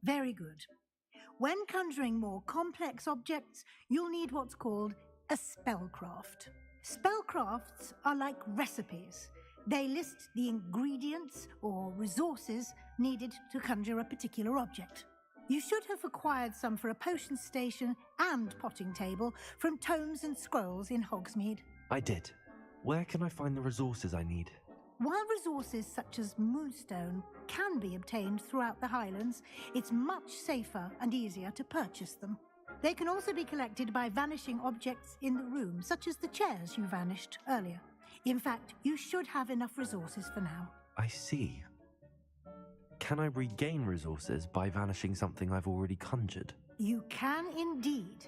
Very good. When conjuring more complex objects, you'll need what's called a spellcraft. Spellcrafts are like recipes. They list the ingredients or resources needed to conjure a particular object. You should have acquired some for a potion station and potting table from tomes and scrolls in Hogsmeade. I did. Where can I find the resources I need? While resources such as moonstone can be obtained throughout the Highlands, it's much safer and easier to purchase them. They can also be collected by vanishing objects in the room, such as the chairs you vanished earlier. In fact, you should have enough resources for now. I see. Can I regain resources by vanishing something I've already conjured? You can indeed.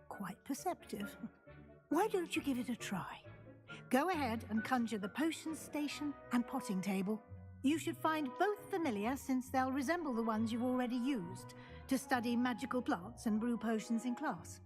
Quite perceptive. Why don't you give it a try? Go ahead and conjure the potion station and potting table. You should find both familiar, since they'll resemble the ones you've already used to study magical plants and brew potions in class.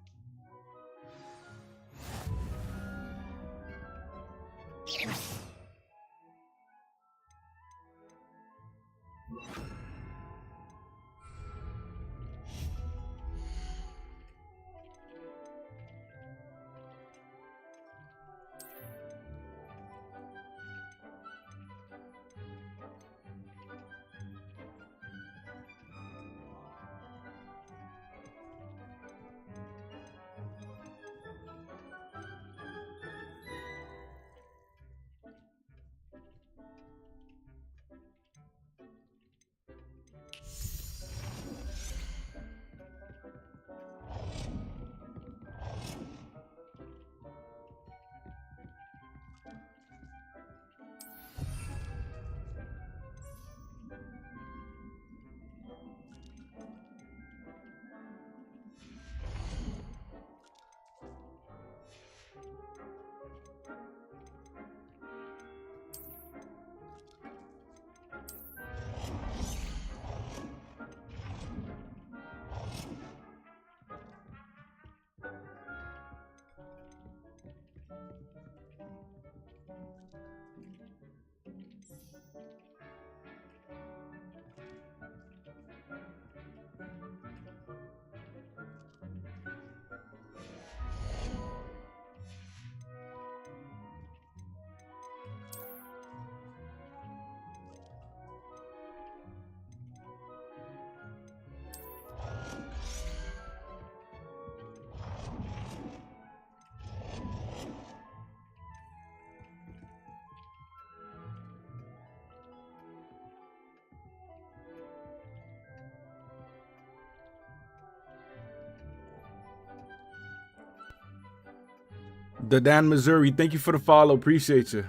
The Dan Missouri, thank you for the follow. Appreciate you.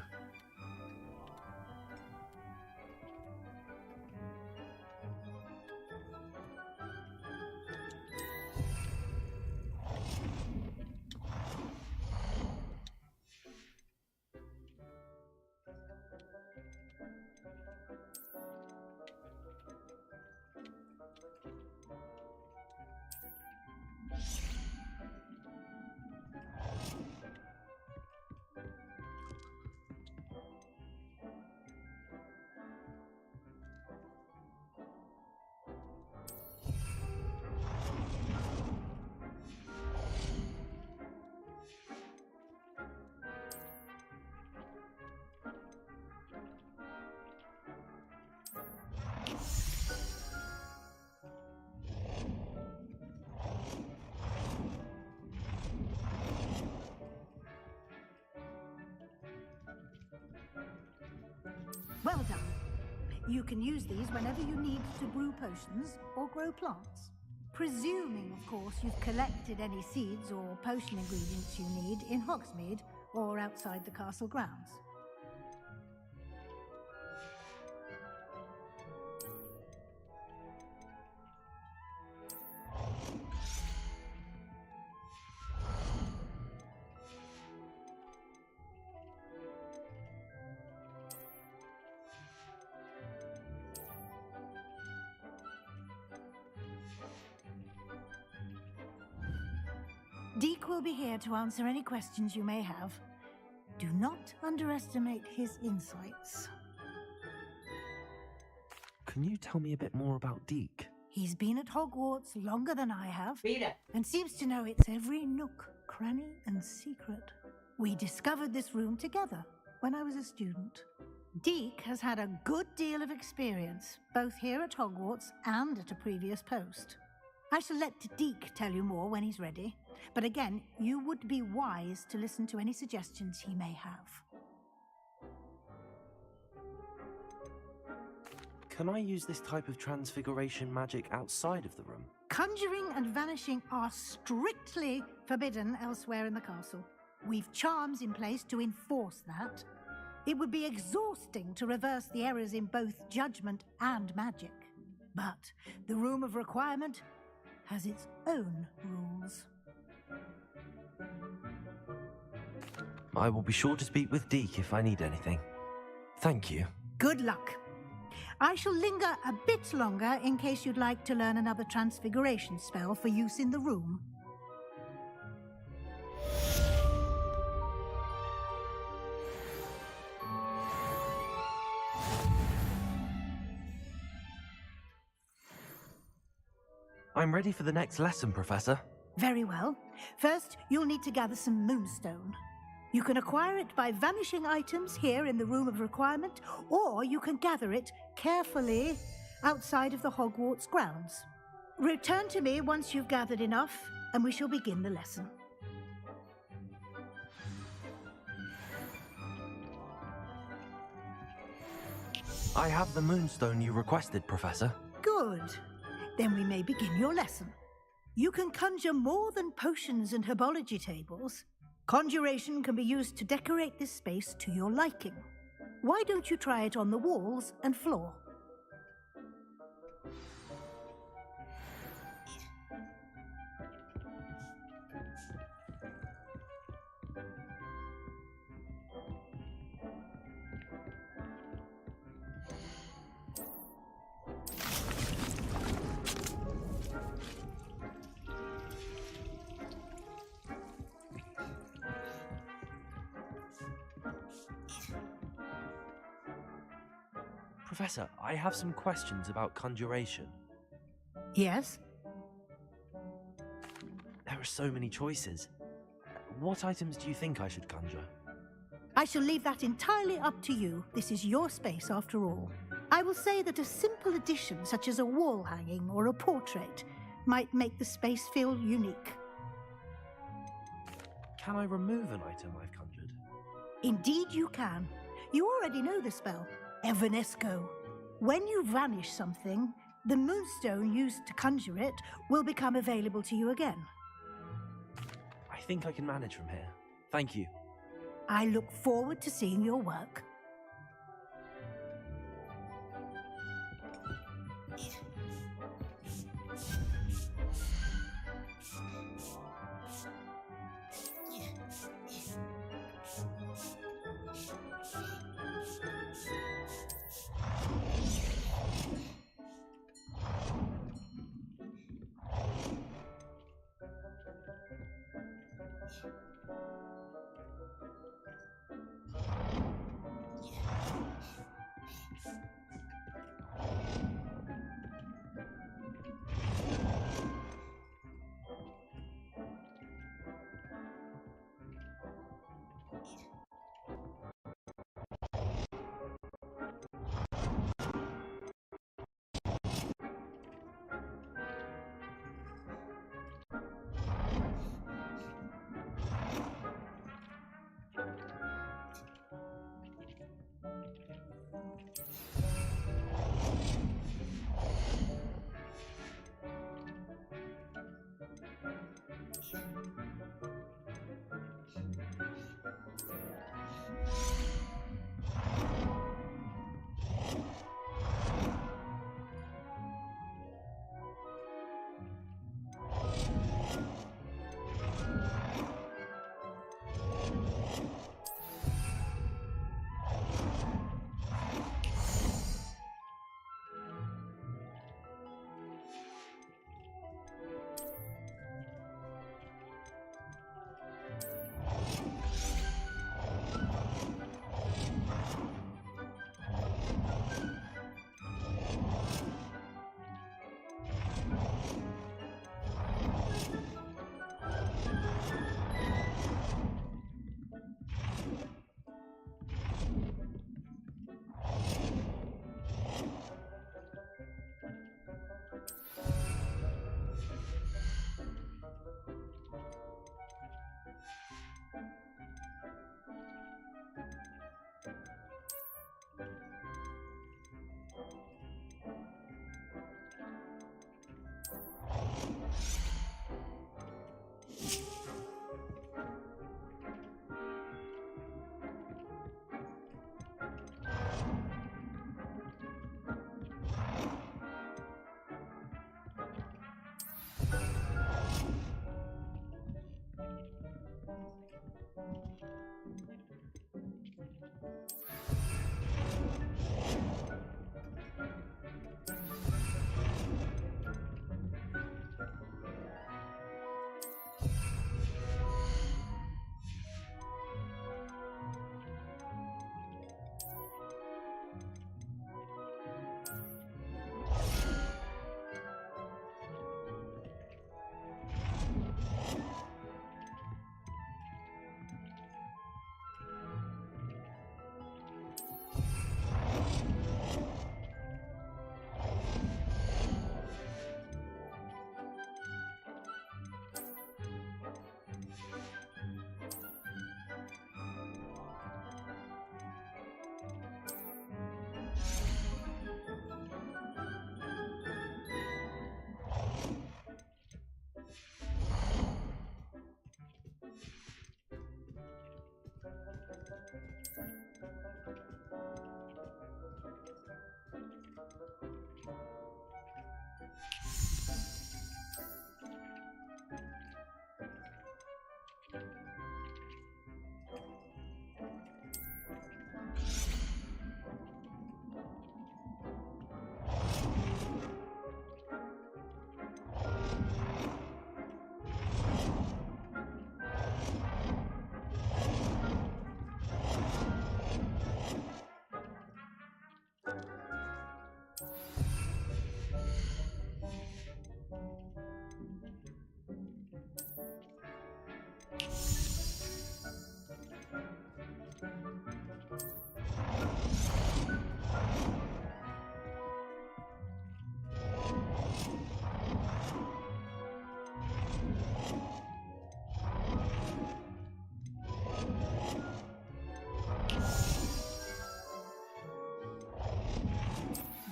Well done. You can use these whenever you need to brew potions or grow plants. Presuming, of course, you've collected any seeds or potion ingredients you need in Hogsmeade or outside the castle grounds. Deke will be here to answer any questions you may have. Do not underestimate his insights. Can you tell me a bit more about Deke? He's been at Hogwarts longer than I have, Reader. and seems to know its every nook, cranny, and secret. We discovered this room together when I was a student. Deke has had a good deal of experience, both here at Hogwarts and at a previous post. I shall let Deke tell you more when he's ready, but again, you would be wise to listen to any suggestions he may have. Can I use this type of transfiguration magic outside of the room? Conjuring and vanishing are strictly forbidden elsewhere in the castle. We've charms in place to enforce that. It would be exhausting to reverse the errors in both judgment and magic. But the Room of Requirement has its own rules. I will be sure to speak with Deke if I need anything. Thank you. Good luck. I shall linger a bit longer in case you'd like to learn another transfiguration spell for use in the room. I'm ready for the next lesson, Professor. Very well. First, you'll need to gather some moonstone. You can acquire it by vanishing items here in the Room of Requirement, or you can gather it carefully outside of the Hogwarts grounds. Return to me once you've gathered enough, and we shall begin the lesson. I have the moonstone you requested, Professor. Good. Then we may begin your lesson. You can conjure more than potions and herbology tables. Conjuration can be used to decorate this space to your liking. Why don't you try it on the walls and floor? Professor, I have some questions about conjuration. Yes? There are so many choices. What items do you think I should conjure? I shall leave that entirely up to you. This is your space after all. I will say that a simple addition, such as a wall hanging or a portrait, might make the space feel unique. Can I remove an item I've conjured? Indeed you can. You already know the spell, Evanesco. When you vanish something, the moonstone used to conjure it will become available to you again. I think I can manage from here. Thank you. I look forward to seeing your work.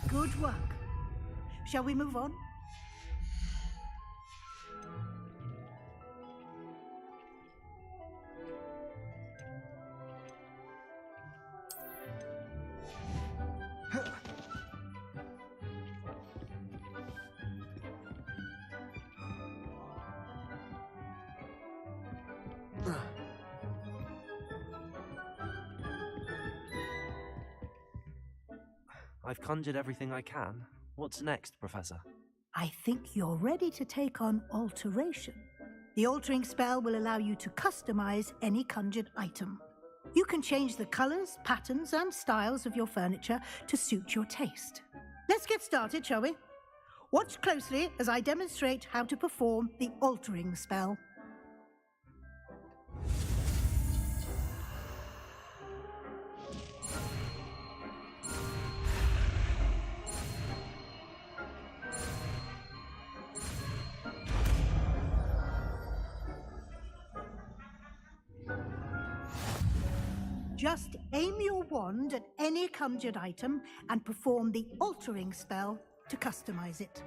Good work. Shall we move on? I've conjured everything I can. What's next, Professor? I think you're ready to take on alteration. The altering spell will allow you to customize any conjured item. You can change the colors, patterns, and styles of your furniture to suit your taste. Let's get started, shall we? Watch closely as I demonstrate how to perform the altering spell. Just aim your wand at any conjured item and perform the altering spell to customize it.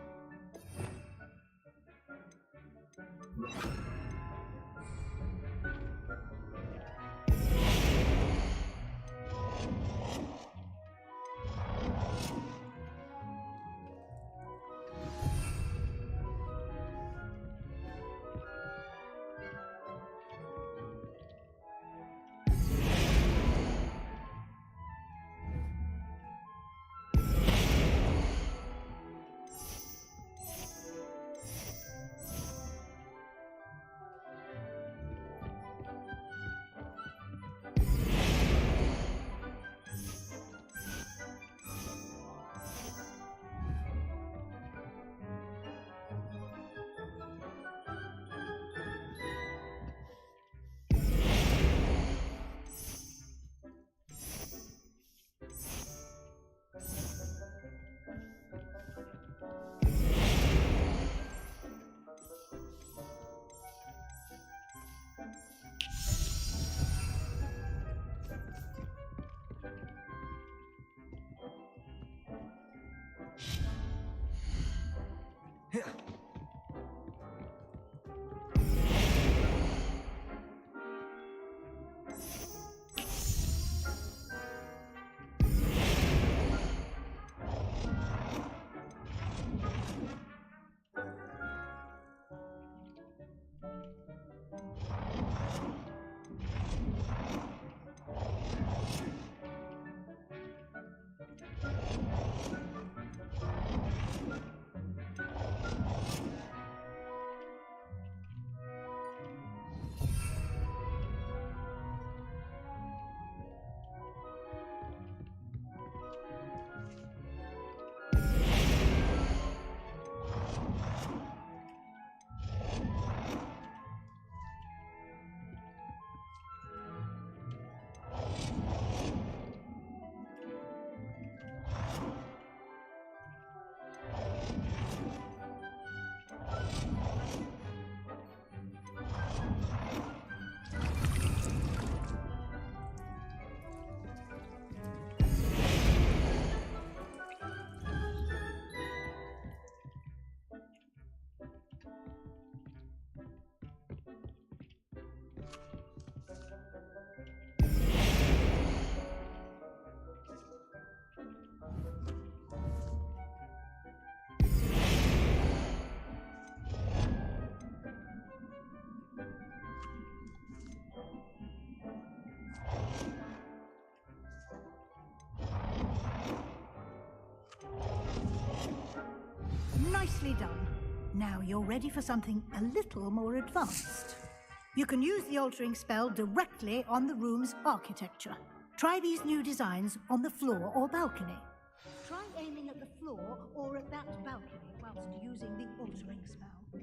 Nicely done. Now you're ready for something a little more advanced. You can use the altering spell directly on the room's architecture. Try these new designs on the floor or balcony. Try aiming at the floor or at that balcony whilst using the altering spell.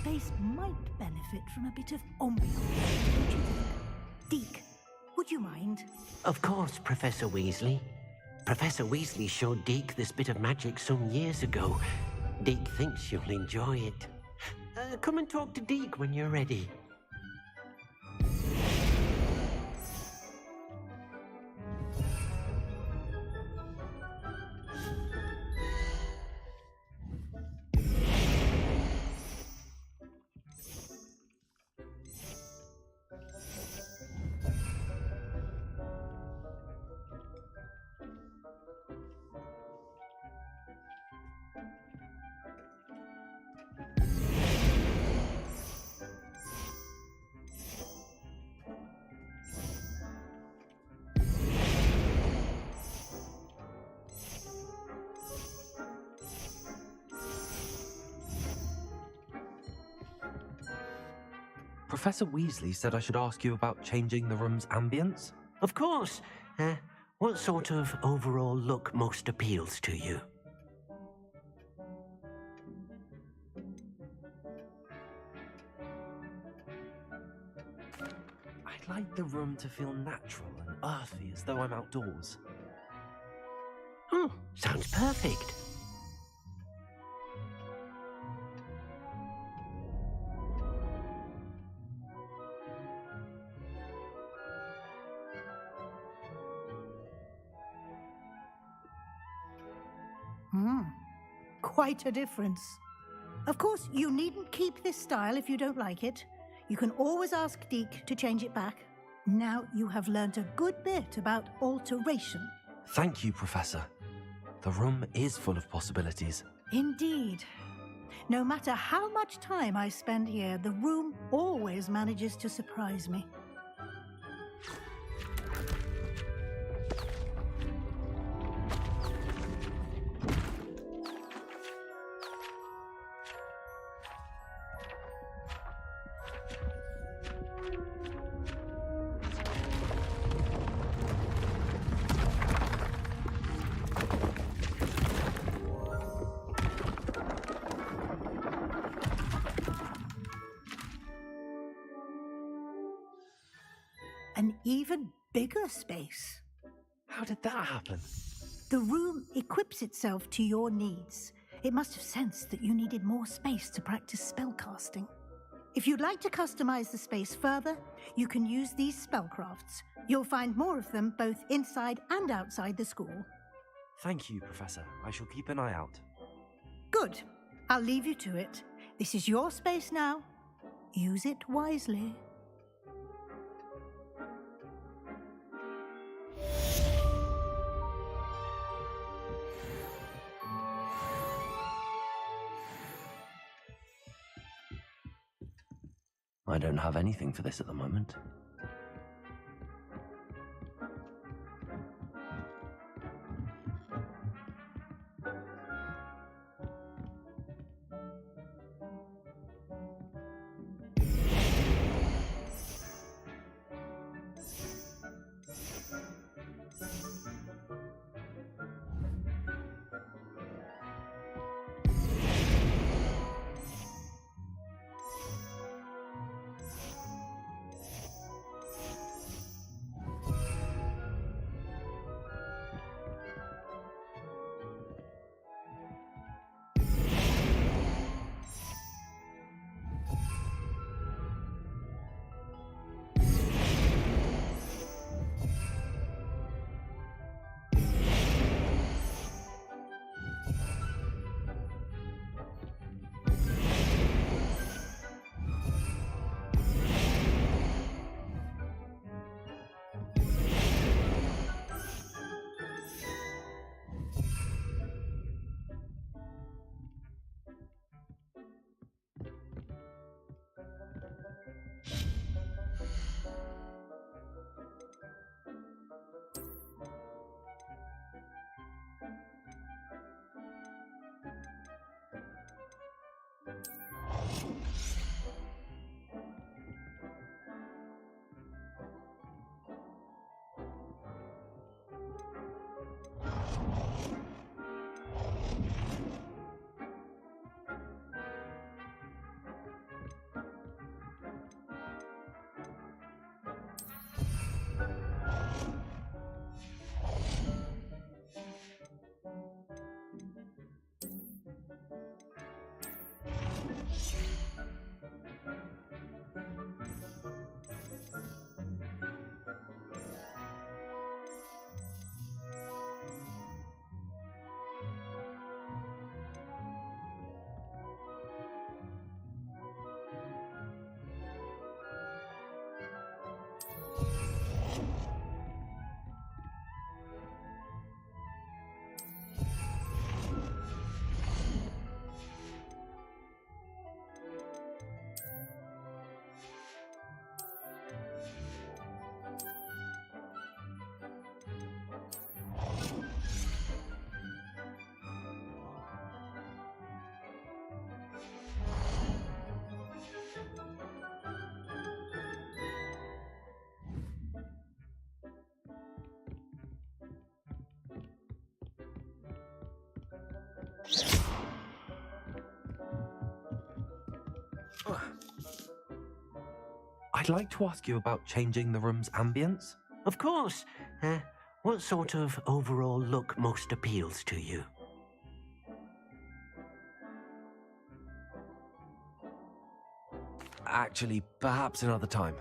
space might benefit from a bit of ambiance, don't you think? Deke, would you mind? Of course, Professor Weasley. Professor Weasley showed Deke this bit of magic some years ago. Deke thinks you'll enjoy it. Come and talk to Deke when you're ready. Professor Weasley said I should ask you about changing the room's ambience? Of course. What sort of overall look most appeals to you? I'd like the room to feel natural and earthy, as though I'm outdoors. Oh, sounds perfect. Quite a difference. Of course, you needn't keep this style if you don't like it. You can always ask Deke to change it back. Now you have learnt a good bit about alteration. Thank you, Professor. The room is full of possibilities. Indeed. No matter how much time I spend here, the room always manages to surprise me. An even bigger space. How did that happen? The room equips itself to your needs. It must have sensed that you needed more space to practice spellcasting. If you'd like to customize the space further, you can use these spellcrafts. You'll find more of them both inside and outside the school. Thank you, Professor. I shall keep an eye out. Good. I'll leave you to it. This is your space now. Use it wisely. I don't have anything for this at the moment. I'd like to ask you about changing the room's ambience. Of course. What sort of overall look most appeals to you? Actually, perhaps another time.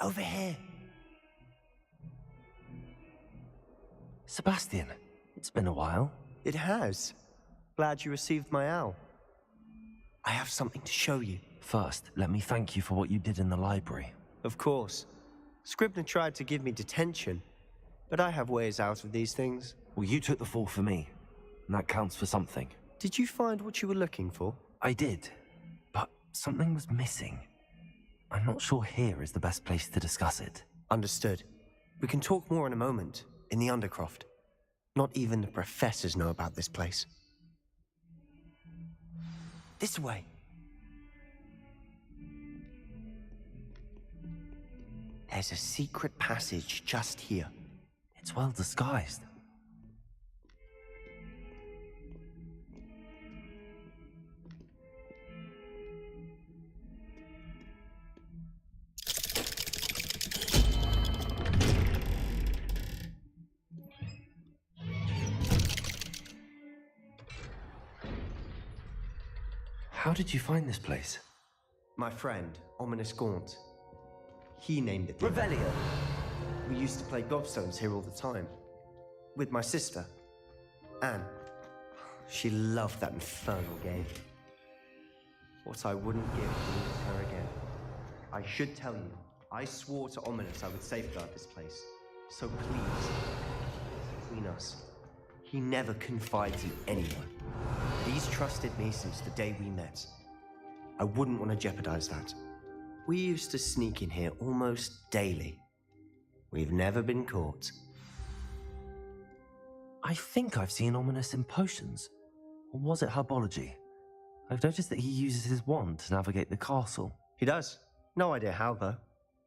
Over here. Sebastian, it's been a while. It has. Glad you received my owl. I have something to show you. First, let me thank you for what you did in the library. Of course. Scribner tried to give me detention, but I have ways out of these things. Well, you took the fall for me, and that counts for something. Did you find what you were looking for? I did, but something was missing. I'm not sure here is the best place to discuss it. Understood. We can talk more in a moment, in the Undercroft. Not even the professors know about this place. This way. There's a secret passage just here. It's well disguised. How did you find this place? My friend, Ominous Gaunt. He named it. Revelio. We used to play gobstones here all the time. With my sister, Anne. She loved that infernal game. What I wouldn't give to meet her again. I should tell you, I swore to Ominous I would safeguard this place. So please, between us, he never confides in anyone. But he's trusted me since the day we met. I wouldn't want to jeopardize that. We used to sneak in here almost daily. We've never been caught. I think I've seen Ominous in potions. Or was it herbology? I've noticed that he uses his wand to navigate the castle. He does. No idea how, though.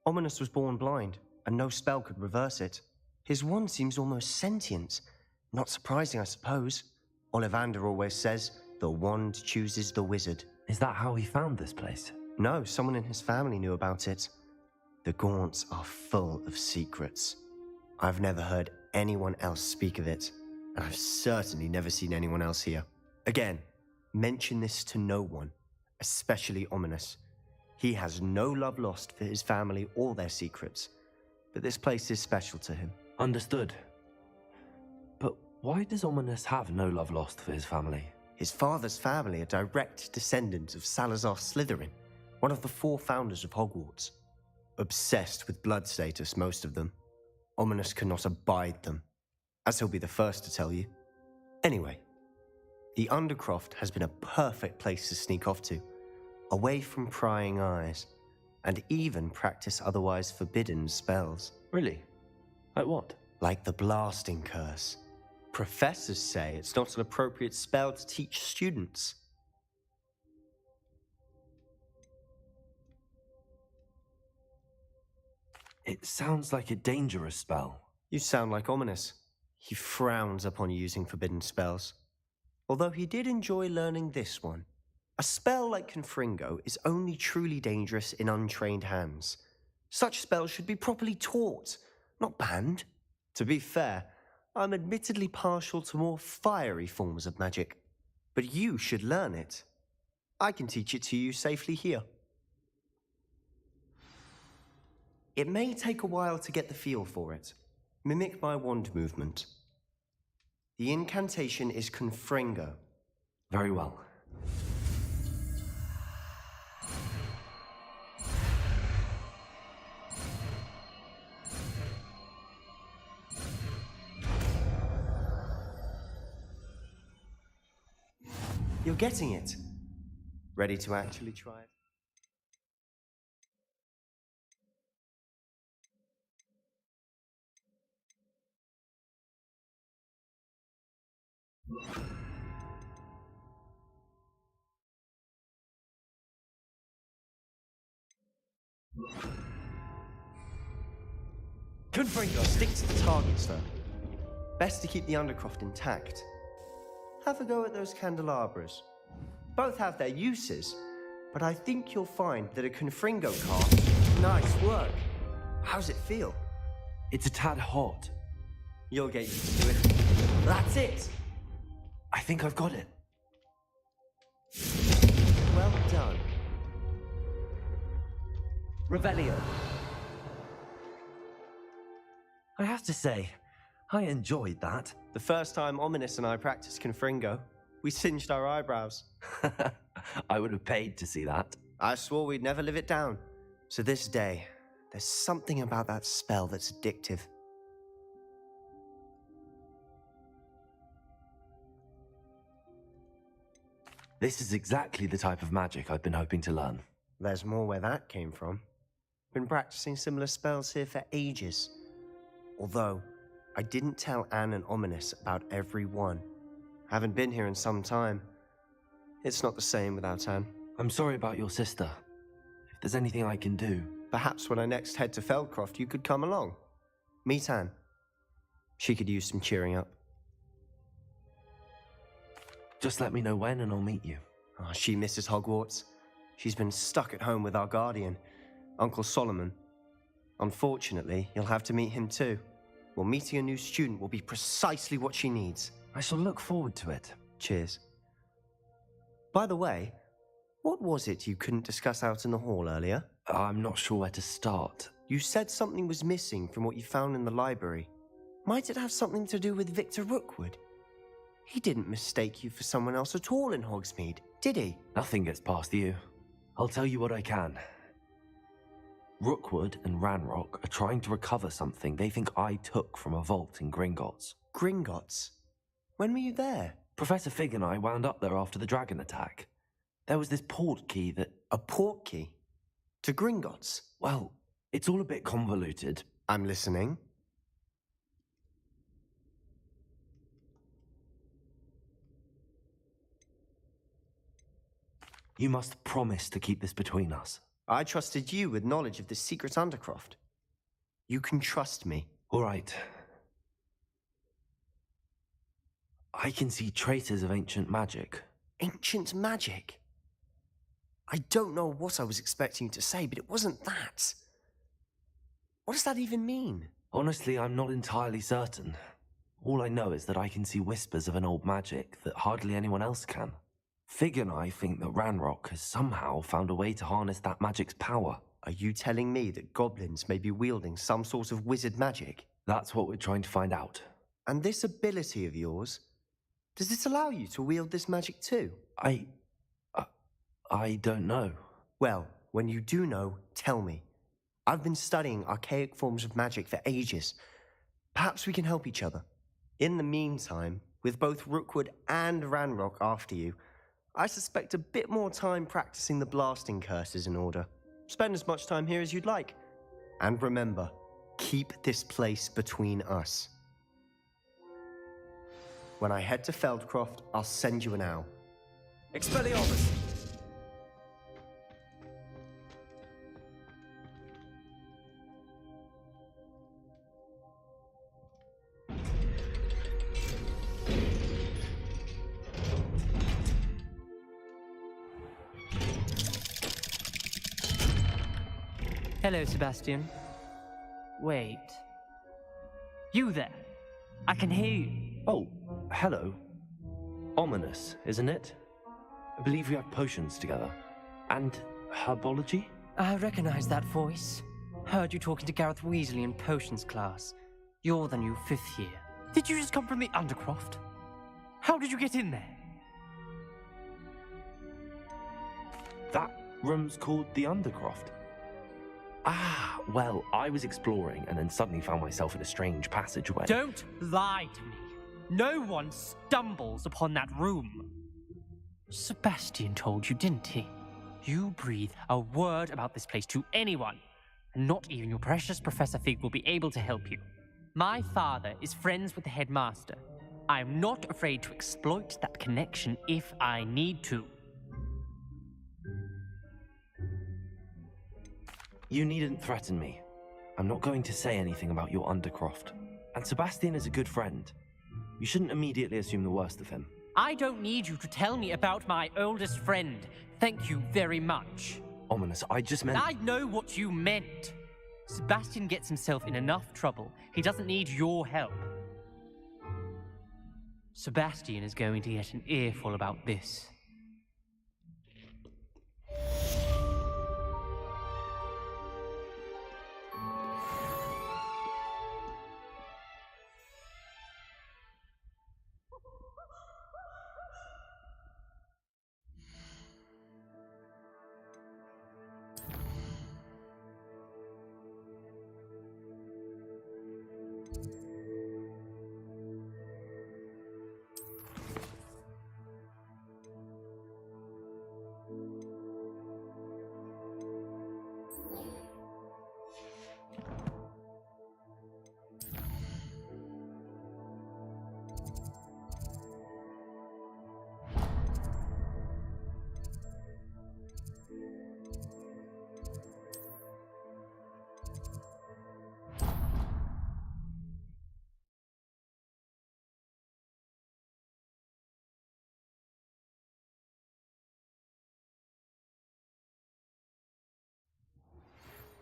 Ominous was born blind, and no spell could reverse it. His wand seems almost sentient. Not surprising, I suppose. Ollivander always says, the wand chooses the wizard. Is that how he found this place? No, someone in his family knew about it. The Gaunts are full of secrets. I've never heard anyone else speak of it, and I've certainly never seen anyone else here. Again, mention this to no one, especially ominous. He has no love lost for his family or their secrets, but this place is special to him. Understood. But why does Ominous have no love lost for his family? His father's family are direct descendants of Salazar Slytherin, one of the 4 founders of Hogwarts. Obsessed with blood status, most of them. Ominous cannot abide them, as he'll be the first to tell you. Anyway, the Undercroft has been a perfect place to sneak off to, away from prying eyes, and even practice otherwise forbidden spells. Really? Like what? Like the blasting curse. Professors say it's not an appropriate spell to teach students. It sounds like a dangerous spell. You sound like Ominous. He frowns upon using forbidden spells. Although he did enjoy learning this one. A spell like Confringo is only truly dangerous in untrained hands. Such spells should be properly taught, not banned. To be fair, I'm admittedly partial to more fiery forms of magic. But you should learn it. I can teach it to you safely here. It may take a while to get the feel for it. Mimic my wand movement. The incantation is Confringo. Very well. You're getting it. Ready to actually try it? Confringo, stick to the targets though. Best to keep the Undercroft intact. Have a go at those candelabras. Both have their uses, but I think you'll find that a Confringo cast... Nice work. How's it feel? It's a tad hot. You'll get used to it. That's it! I think I've got it. Well done. Revelio. I have to say, I enjoyed that. The first time Ominous and I practiced Confringo, we singed our eyebrows. I would have paid to see that. I swore we'd never live it down. So this day, there's something about that spell that's addictive. This is exactly the type of magic I've been hoping to learn. There's more where that came from. Been practicing similar spells here for ages. Although, I didn't tell Anne and Ominous about every one. Haven't been here in some time. It's not the same without Anne. I'm sorry about your sister. If there's anything I can do... Perhaps when I next head to Feldcroft, you could come along. Meet Anne. She could use some cheering up. Just let me know when and I'll meet you. Oh, she misses Hogwarts. She's been stuck at home with our guardian, Uncle Solomon. Unfortunately, you'll have to meet him too. Well, meeting a new student will be precisely what she needs. I shall look forward to it. Cheers. By the way, what was it you couldn't discuss out in the hall earlier? I'm not sure where to start. You said something was missing from what you found in the library. Might it have something to do with Victor Rookwood? He didn't mistake you for someone else at all in Hogsmeade, did he? Nothing gets past you. I'll tell you what I can. Rookwood and Ranrock are trying to recover something they think I took from a vault in Gringotts. Gringotts? When were you there? Professor Fig and I wound up there after the dragon attack. There was this port key that... A port key? To Gringotts? Well, it's all a bit convoluted. I'm listening. You must promise to keep this between us. I trusted you with knowledge of the secret Undercroft. You can trust me. All right. I can see traces of ancient magic. Ancient magic? I don't know what I was expecting you to say, but it wasn't that. What does that even mean? Honestly, I'm not entirely certain. All I know is that I can see whispers of an old magic that hardly anyone else can. Fig and I think that Ranrock has somehow found a way to harness that magic's power. Are you telling me that goblins may be wielding some sort of wizard magic? That's what we're trying to find out. And this ability of yours, does it allow you to wield this magic too? I don't know. Well, when you do know, tell me. I've been studying archaic forms of magic for ages. Perhaps we can help each other. In the meantime, with both Rookwood and Ranrock after you, I suspect a bit more time practicing the blasting curse is in order. Spend as much time here as you'd like. And remember, keep this place between us. When I head to Feldcroft, I'll send you an owl. Expelliarmus! Hello, Sebastian. Wait. You there? I can hear you. Oh, hello. Ominous, isn't it? I believe we have potions together. And herbology? I recognize that voice. Heard you talking to Gareth Weasley in potions class. You're the new 5th year. Did you just come from the Undercroft? How did you get in there? That room's called the Undercroft. Ah, well, I was exploring and then suddenly found myself in a strange passageway. Don't lie to me. No one stumbles upon that room. Sebastian told you, didn't he? You breathe a word about this place to anyone, and not even your precious Professor Fig will be able to help you. My father is friends with the headmaster. I am not afraid to exploit that connection if I need to. You needn't threaten me. I'm not going to say anything about your Undercroft. And Sebastian is a good friend. You shouldn't immediately assume the worst of him. I don't need you to tell me about my oldest friend. Thank you very much. Ominous, I just meant... I know what you meant. Sebastian gets himself in enough trouble. He doesn't need your help. Sebastian is going to get an earful about this.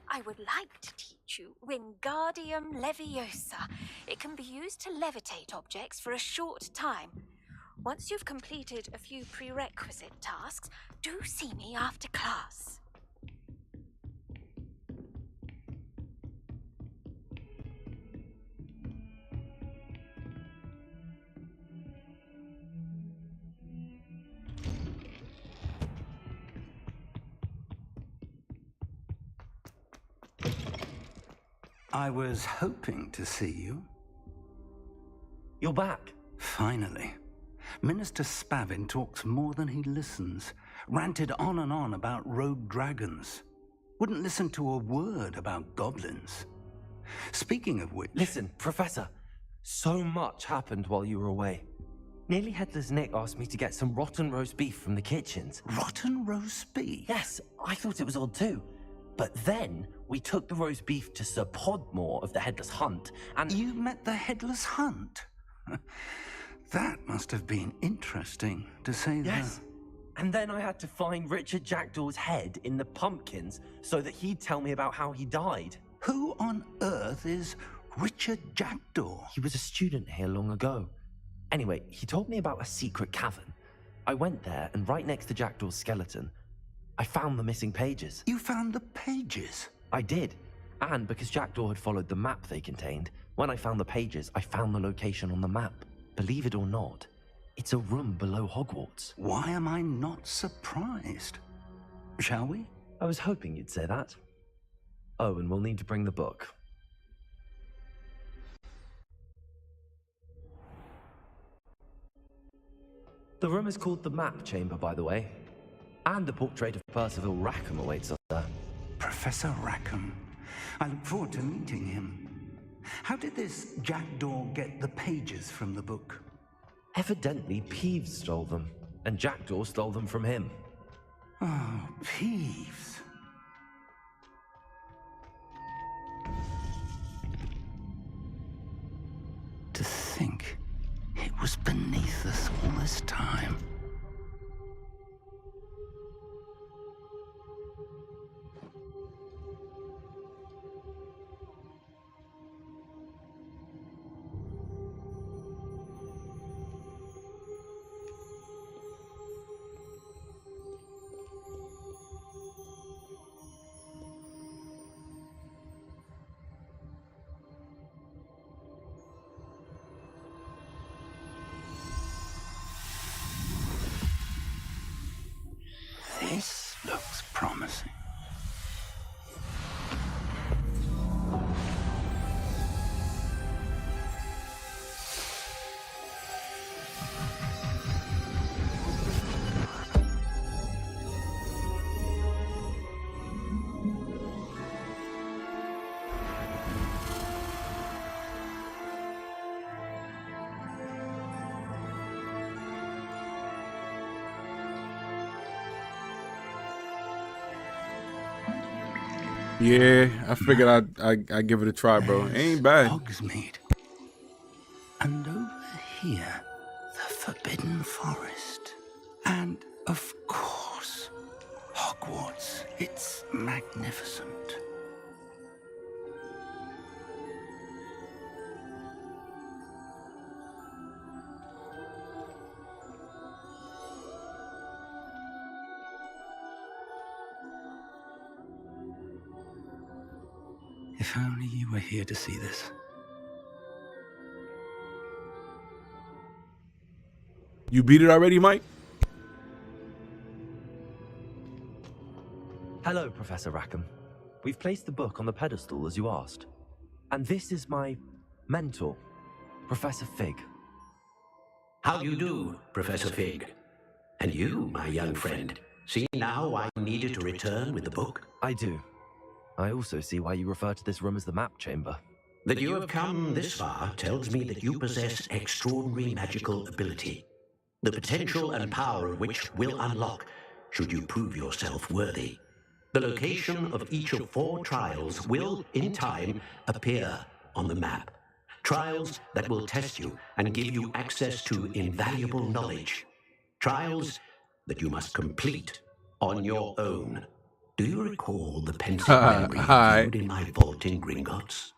I would like to teach you Wingardium Leviosa. It can be used to levitate objects for a short time. Once you've completed a few prerequisite tasks, do see me after class. I was hoping to see you. You're back. Finally. Minister Spavin talks more than he listens. Ranted on and on about rogue dragons. Wouldn't listen to a word about goblins. Speaking of which... Listen, Professor. So much happened while you were away. Nearly Headless Nick asked me to get some rotten roast beef from the kitchens. Rotten roast beef? Yes, I thought it was odd too. But then we took the roast beef to Sir Podmore of the Headless Hunt, and... You met the Headless Hunt? That must have been interesting, to say the... Yes. And then I had to find Richard Jackdaw's head in the pumpkins so that he'd tell me about how he died. Who on earth is Richard Jackdaw? He was a student here long ago. Anyway, he told me about a secret cavern. I went there, and right next to Jackdaw's skeleton, I found the missing pages. You found the pages? I did. And because Jackdaw had followed the map they contained, when I found the pages, I found the location on the map. Believe it or not, it's a room below Hogwarts. Why am I not surprised? Shall we? I was hoping you'd say that. Oh, and we'll need to bring the book. The room is called the Map Chamber, by the way. And a portrait of Percival Rackham awaits us there. Professor Rackham. I look forward to meeting him. How did this Jackdaw get the pages from the book? Evidently, Peeves stole them, and Jackdaw stole them from him. Oh, Peeves. To think it was beneath us all this time. This looks promising. Yeah, I figured I'd give it a try, bro. It ain't bad. Hogsmeade. And over here, the Forbidden Forest. And, of course, Hogwarts. It's magnificent. If only you were here to see this. You beat it already, Mike? Hello, Professor Rackham. We've placed the book on the pedestal as you asked. And this is my mentor, Professor Fig. How do you do, Professor Fig? And you, my young friend. See now why you needed to return with the book? I do. I also see why you refer to this room as the Map Chamber. That you have come this far tells me that you possess extraordinary magical ability. The potential and power of which will unlock should you prove yourself worthy. The location of each of 4 trials will, in time, appear on the map. Trials that will test you and give you access to invaluable knowledge. Trials that you must complete on your own. Do you recall the pensive memory viewed in my vault in Gringotts?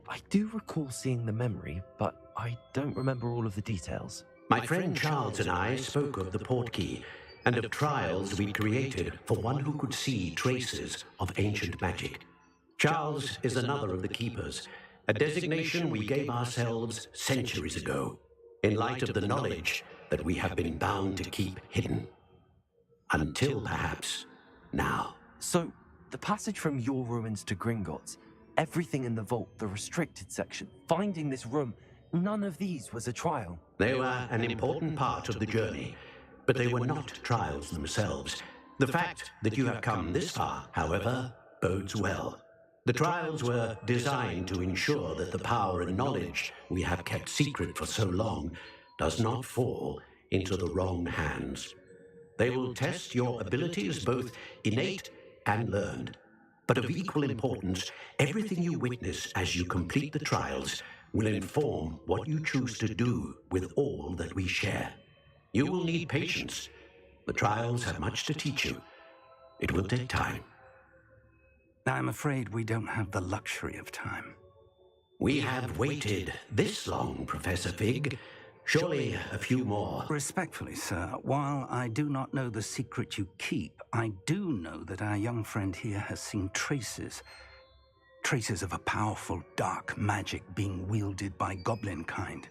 I do recall seeing the memory, but I don't remember all of the details. My friend Charles and I spoke of the portkey and of trials we created for one who could see traces of ancient magic. Charles is another of the keepers, a designation we gave ourselves centuries ago, in light of the knowledge that we have been bound to keep hidden. Until perhaps now. So, the passage from your ruins to Gringotts, everything in the vault, the restricted section, finding this room, none of these was a trial. They were an important part of the journey, but they were not trials themselves. The fact that you have come this far, however, bodes well. The trials were designed to ensure that the power and knowledge we have kept secret for so long does not fall into the wrong hands. They will test your abilities, both innate and learned. But of equal importance, everything you witness as you complete the trials will inform what you choose to do with all that we share. You will need patience. The trials have much to teach you. It will take time. I'm afraid we don't have the luxury of time. We have waited this long, Professor Fig. Surely a few more. Respectfully, sir, while I do not know the secret you keep, I do know that our young friend here has seen traces of a powerful dark magic being wielded by goblin kind.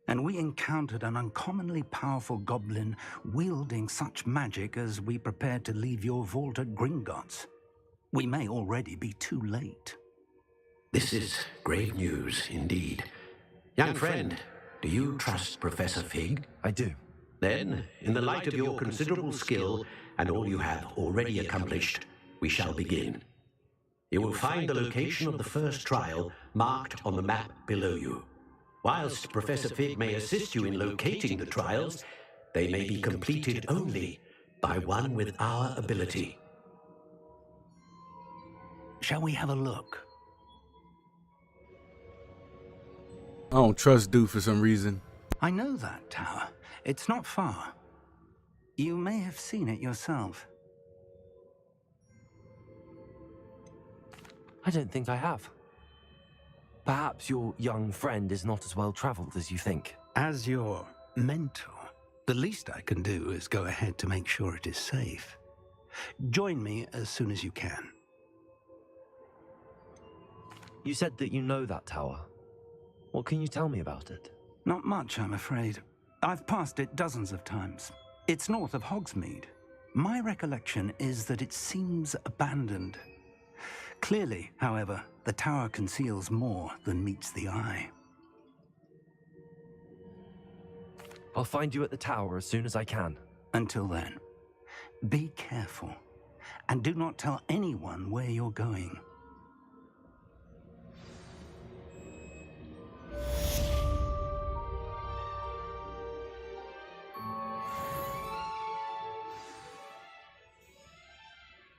And we encountered an uncommonly powerful goblin wielding such magic as we prepared to leave your vault at Gringotts. We may already be too late. This is grave news indeed. Young friend, do you trust Professor Fig? I do. Then, in the light of your considerable skill and all you have already accomplished, we shall begin. You will find the location of the first trial marked on the map below you. Whilst Professor Fig may assist you in locating the trials, they may be completed only by one with our ability. Shall we have a look? I don't trust dude for some reason. I know that tower. It's not far. You may have seen it yourself. I don't think I have. Perhaps your young friend is not as well traveled as you think. As your mentor, the least I can do is go ahead to make sure it is safe. Join me as soon as you can. You said that you know that tower. What can you tell me about it? Not much, I'm afraid. I've passed it dozens of times. It's north of Hogsmeade. My recollection is that it seems abandoned. Clearly, however, the tower conceals more than meets the eye. I'll find you at the tower as soon as I can. Until then, be careful, and do not tell anyone where you're going.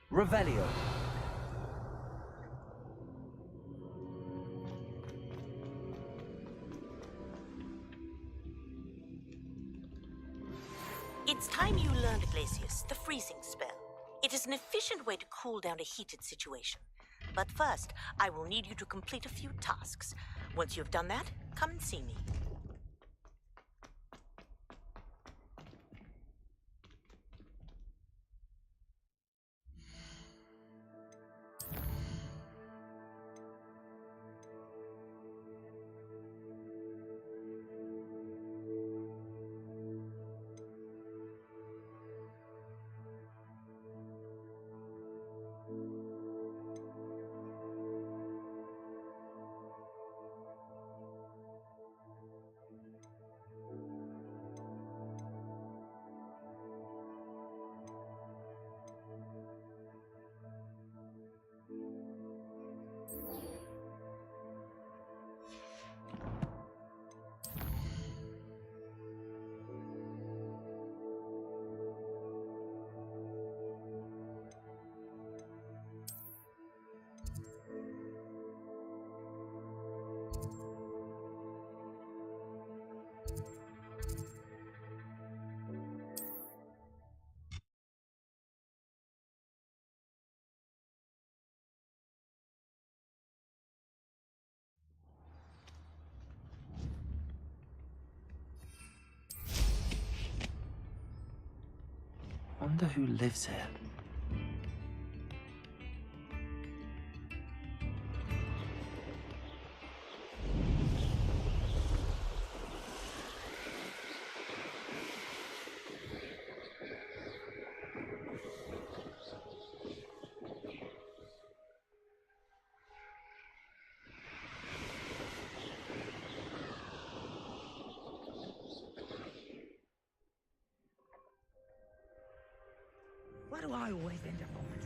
Revelio. It's time you learned, Glacius, the freezing spell. It is an efficient way to cool down a heated situation. But first, I will need you to complete a few tasks. Once you've done that, come and see me. Wonder who lives here. Why do I always end up on the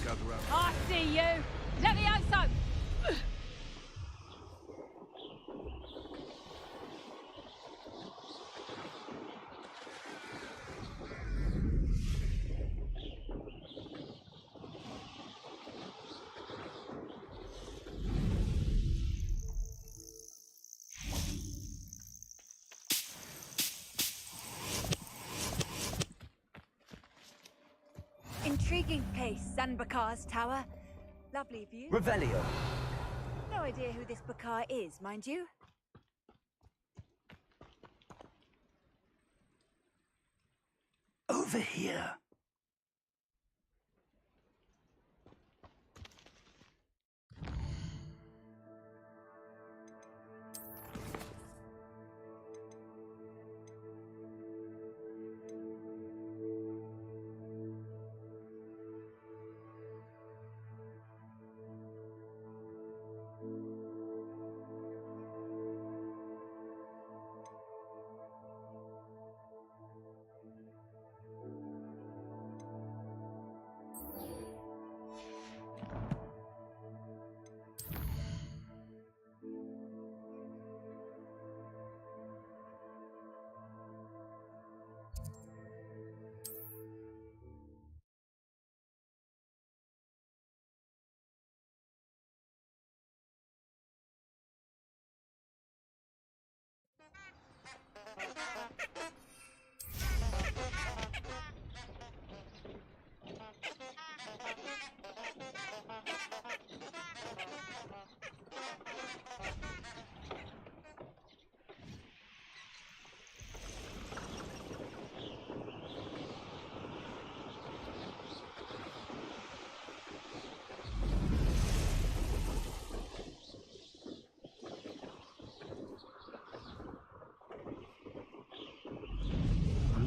trouble? I see you! Levioso! Intriguing place, Zanbakar's tower. Lovely view. Revelio. No no idea who this Bakar is, mind you. Over here.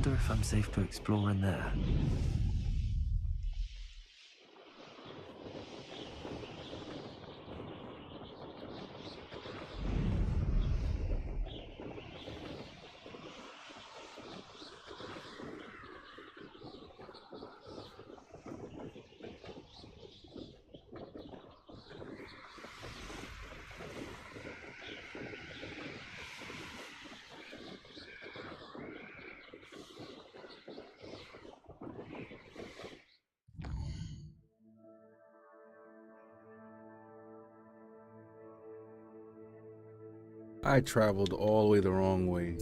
Wonder if I'm safe to explore in there. I traveled all the way the wrong way.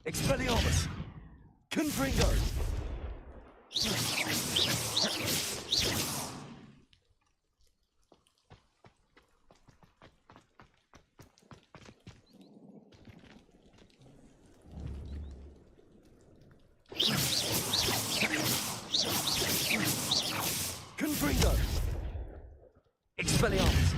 Expelliarmus! Confringo! Confringo! Expelliarmus!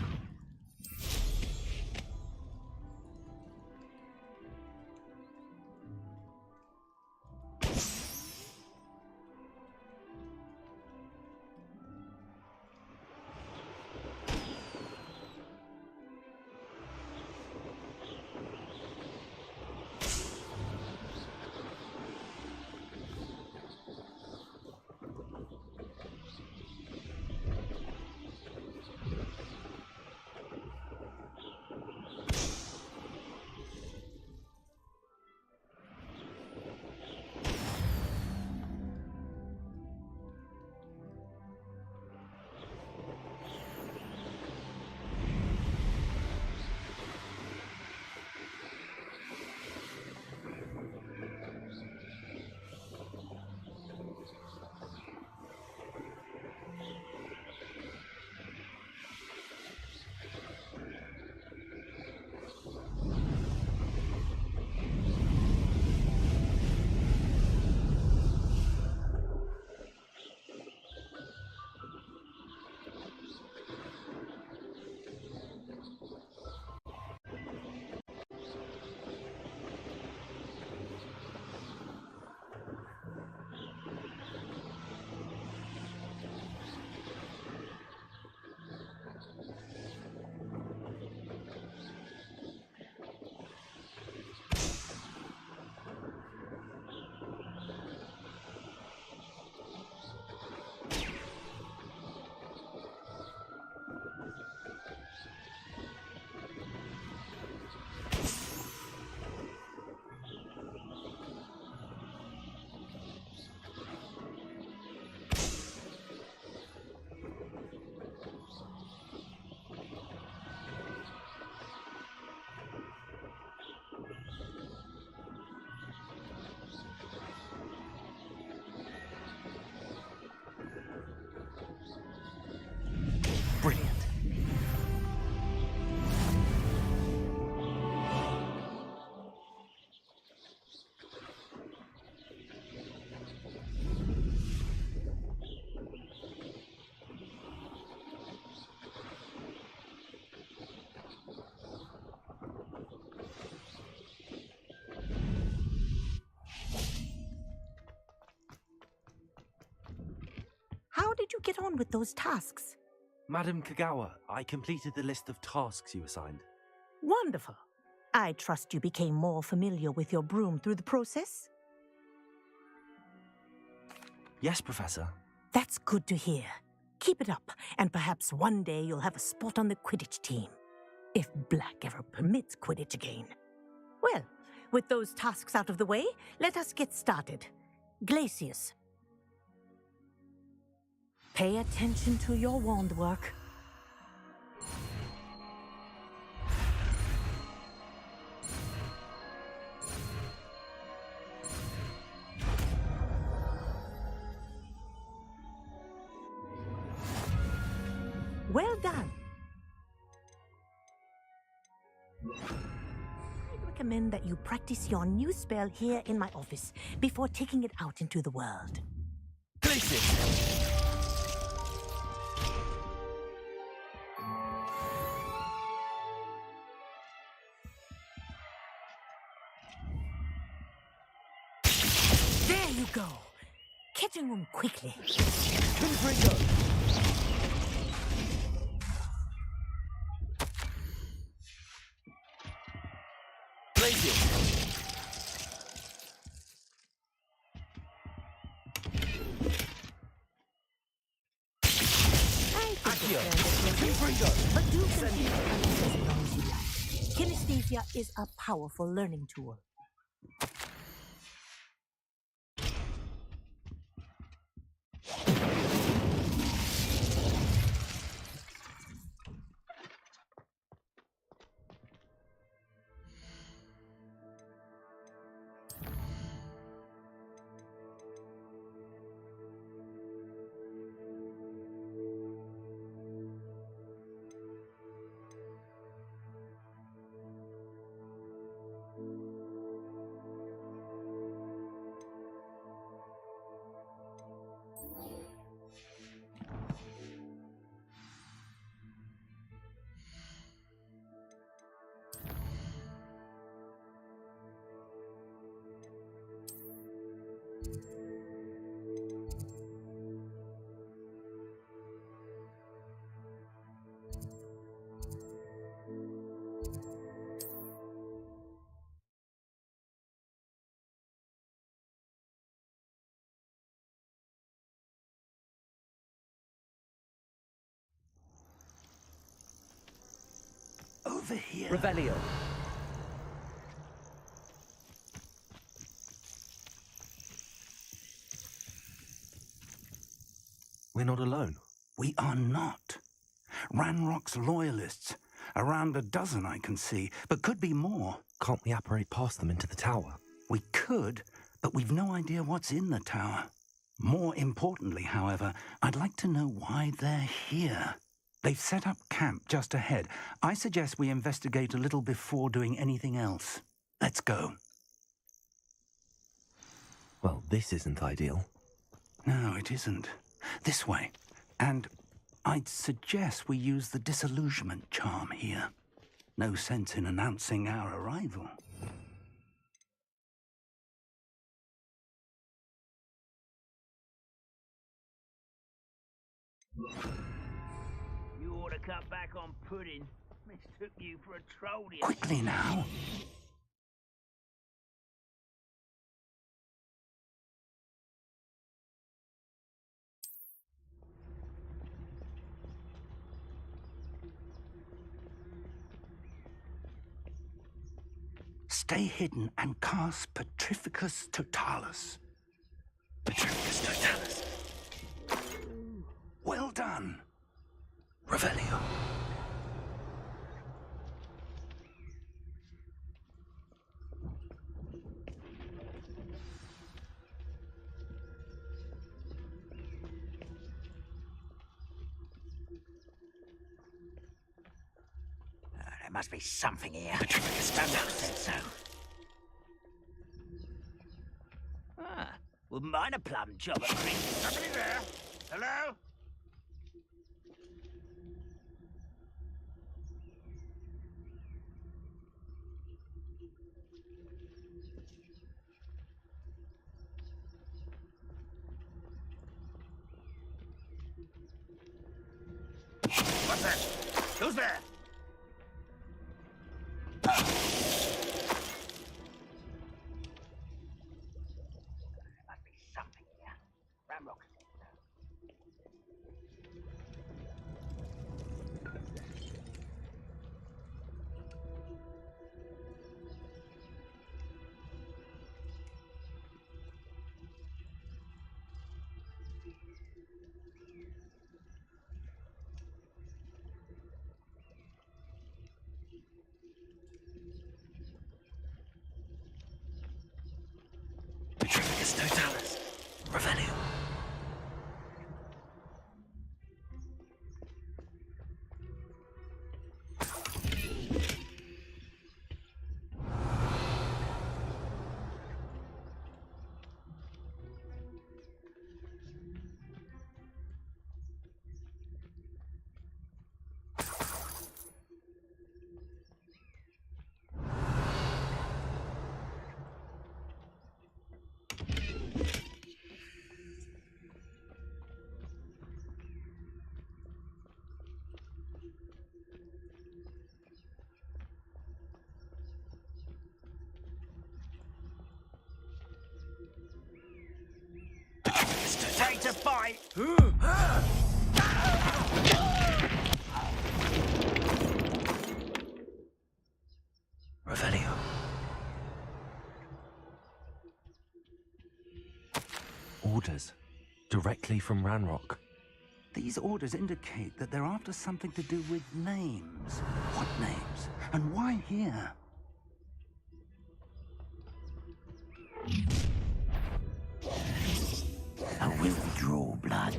Brilliant. How did you get on with those tasks? Madam Kagawa, I completed the list of tasks you assigned. Wonderful. I trust you became more familiar with your broom through the process? Yes, Professor. That's good to hear. Keep it up, and perhaps one day you'll have a spot on the Quidditch team. If Black ever permits Quidditch again. Well, with those tasks out of the way, let us get started. Glacius. Pay attention to your wand work. Well done. I'd recommend that you practice your new spell here in my office before taking it out into the world. Glacius! There you go. Catching them quickly. Confringo! But do continue to practice as long as you like. Kinesthesia is a powerful learning tool. Over here. Revelio. We're not alone. We are not. Ranrock's loyalists. Around a dozen I can see, but could be more. Can't we apparate past them into the tower? We could, but we've no idea what's in the tower. More importantly, however, I'd like to know why they're here. They've set up camp just ahead. I suggest we investigate a little before doing anything else. Let's go. Well, this isn't ideal. No, it isn't. This way. And I'd suggest we use the disillusionment charm here. No sense in announcing our arrival. You ought to cut back on pudding. Mistook you for a troll. Quickly now. Stay hidden and cast Petrificus Totalis. Petrificus Totalis. Well done. Revelio. There must be something here. Ranrock said so. Ah, wouldn't mind a plum job at Green. Somebody there? Hello? What's that? Who's there? There must be something here. Ranrock said so. Petrificus totalis. Revelio. Take to fight! Revelio. Orders. Directly from Ranrock. These orders indicate that they're after something to do with names. What names? And why here? I will draw blood.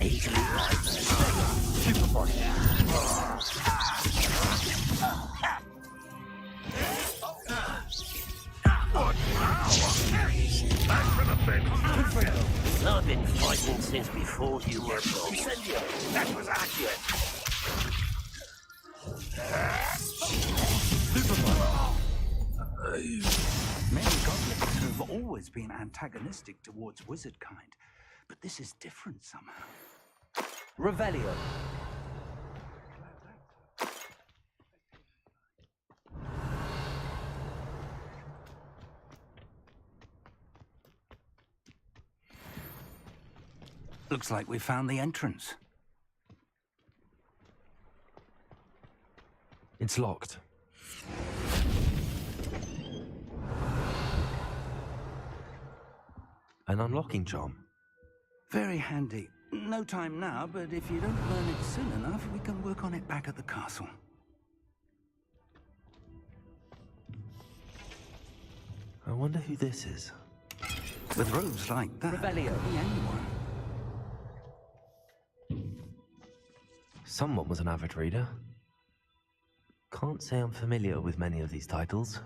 Easily right. Superbody. I've been fighting since before you were born. That was accurate. Many goblins have always been antagonistic towards wizard kind, but this is different somehow. Revelio. Looks like we found the entrance. It's locked. An unlocking charm. Very handy. No time now, but if you don't learn it soon enough, we can work on it back at the castle. I wonder who this is. With robes like that, Revelio. be anyone. Someone was an avid reader. Can't say I'm familiar with many of these titles.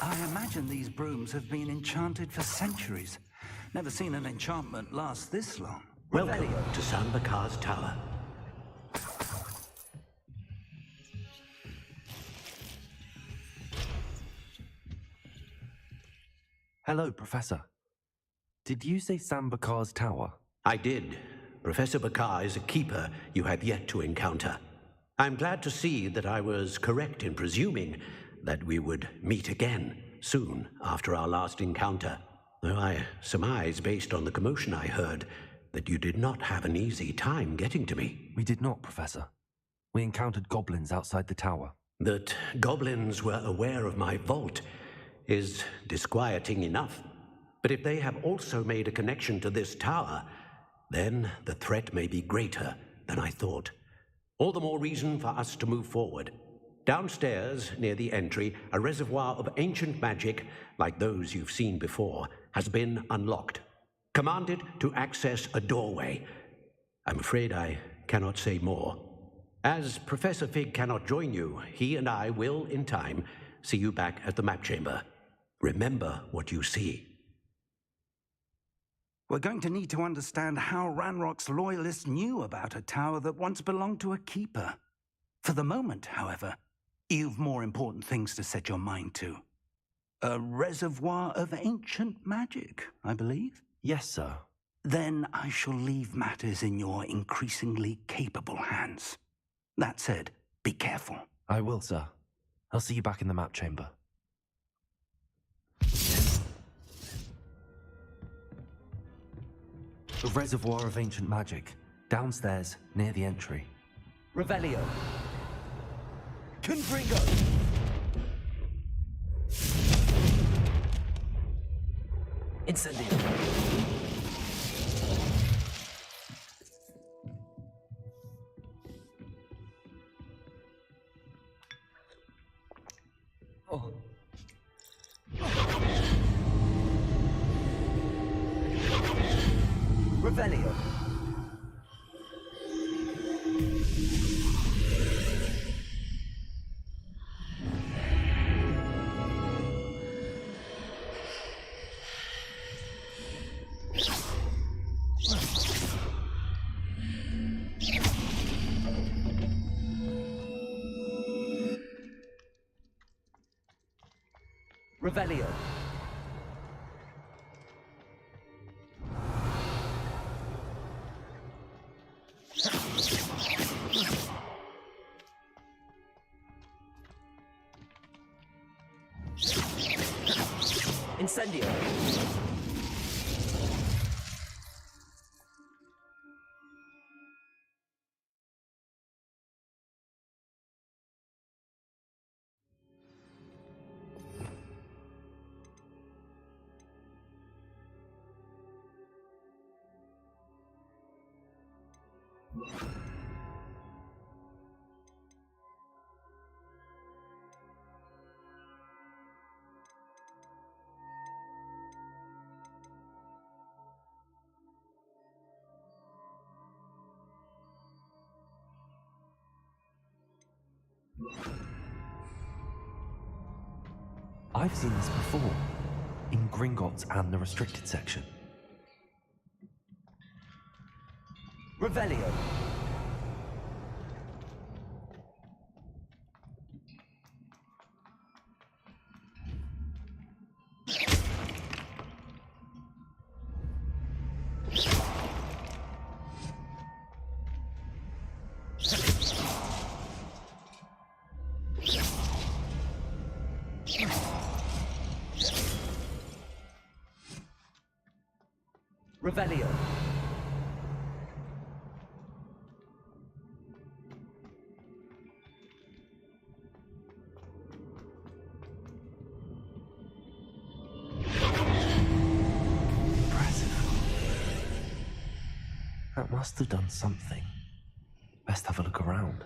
I imagine these brooms have been enchanted for centuries. Never seen an enchantment last this long. Welcome to Sambakar's tower. Hello, Professor. Did you say Sambakar's tower? I did. Professor Bakar is a keeper you have yet to encounter. I'm glad to see that I was correct in presuming that we would meet again soon after our last encounter. Though I surmise, based on the commotion I heard, that you did not have an easy time getting to me. We did not, Professor. We encountered goblins outside the tower. That goblins were aware of my vault is disquieting enough. But if they have also made a connection to this tower, then the threat may be greater than I thought. All the more reason for us to move forward. Downstairs, near the entry, a reservoir of ancient magic, like those you've seen before, has been unlocked. Commanded to access a doorway. I'm afraid I cannot say more. As Professor Fig cannot join you, he and I will, in time, see you back at the map chamber. Remember what you see. We're going to need to understand how Ranrock's loyalists knew about a tower that once belonged to a keeper. For the moment, however, you've more important things to set your mind to. A reservoir of ancient magic, I believe? Yes, sir. Then I shall leave matters in your increasingly capable hands. That said, be careful. I will, sir. I'll see you back in the map chamber. The reservoir of ancient magic, downstairs, near the entry. Revelio. Confringo. Incendio. Oh. Revelio. Revelio. Incendio. I've seen this before, in Gringotts and the restricted section. Revelio. Revelio. That must have done something. Best have a look around.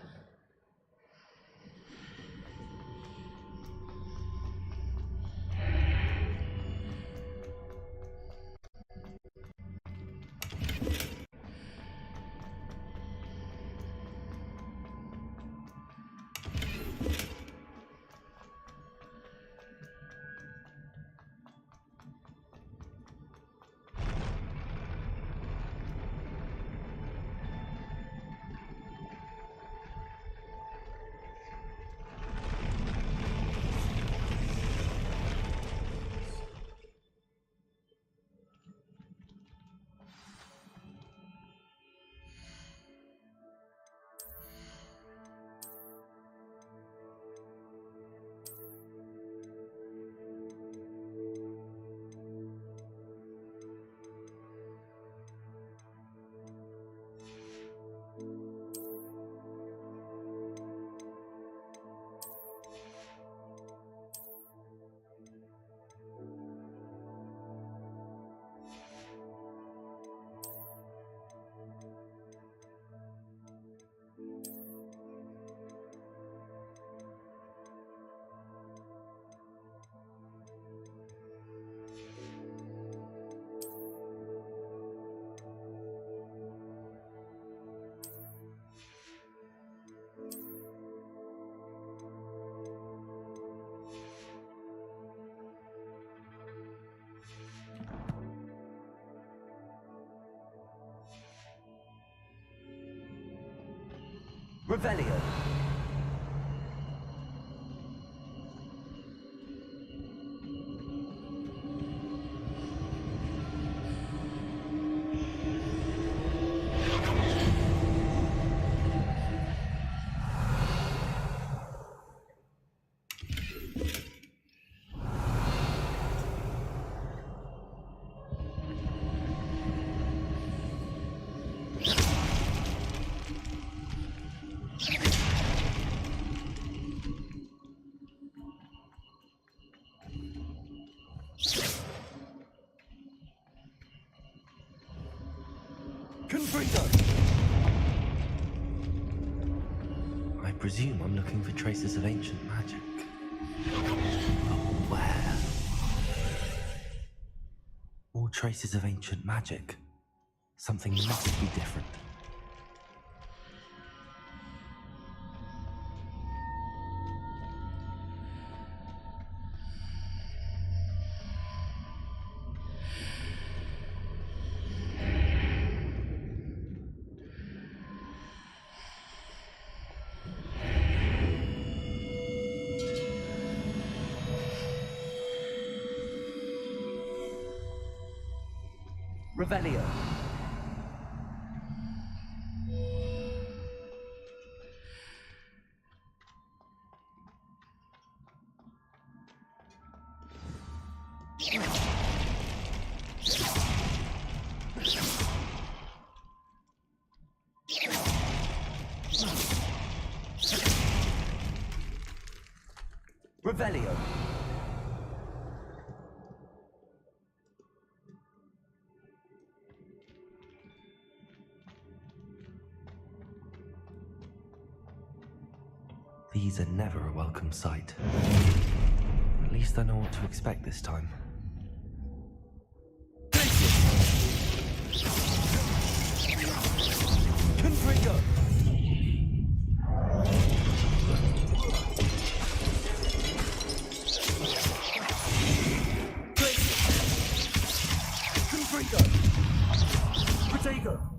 Revelio. I presume I'm looking for traces of ancient magic. But where? More traces of ancient magic. Something must be different. Revelio. Revelio. These are never a welcome sight. At least I know what to expect this time. Confringo! Confringo! Protego!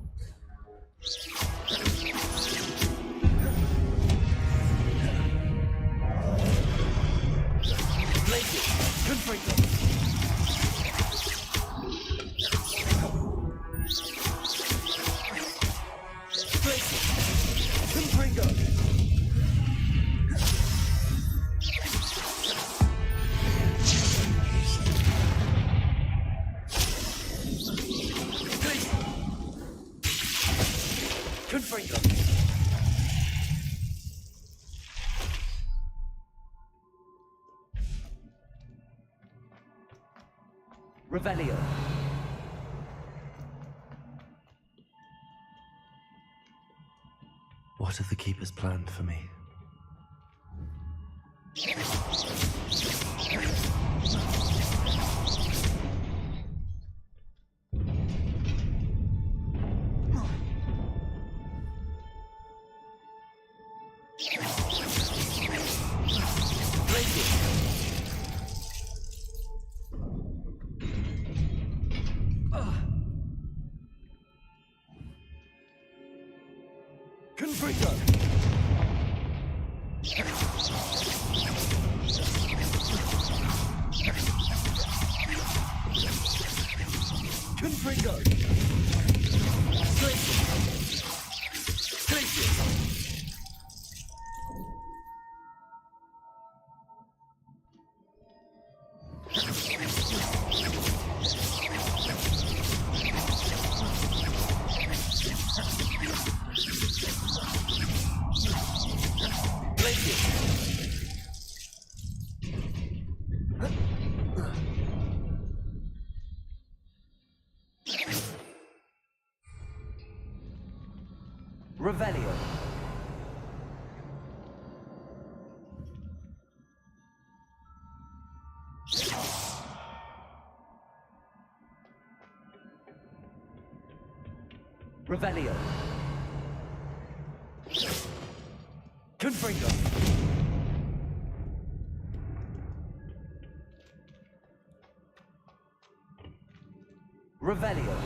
Revelio. What have the Keepers planned for me? Revelio. Revelio. Confringo. Revelio.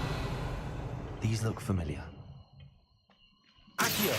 These look familiar. Accio.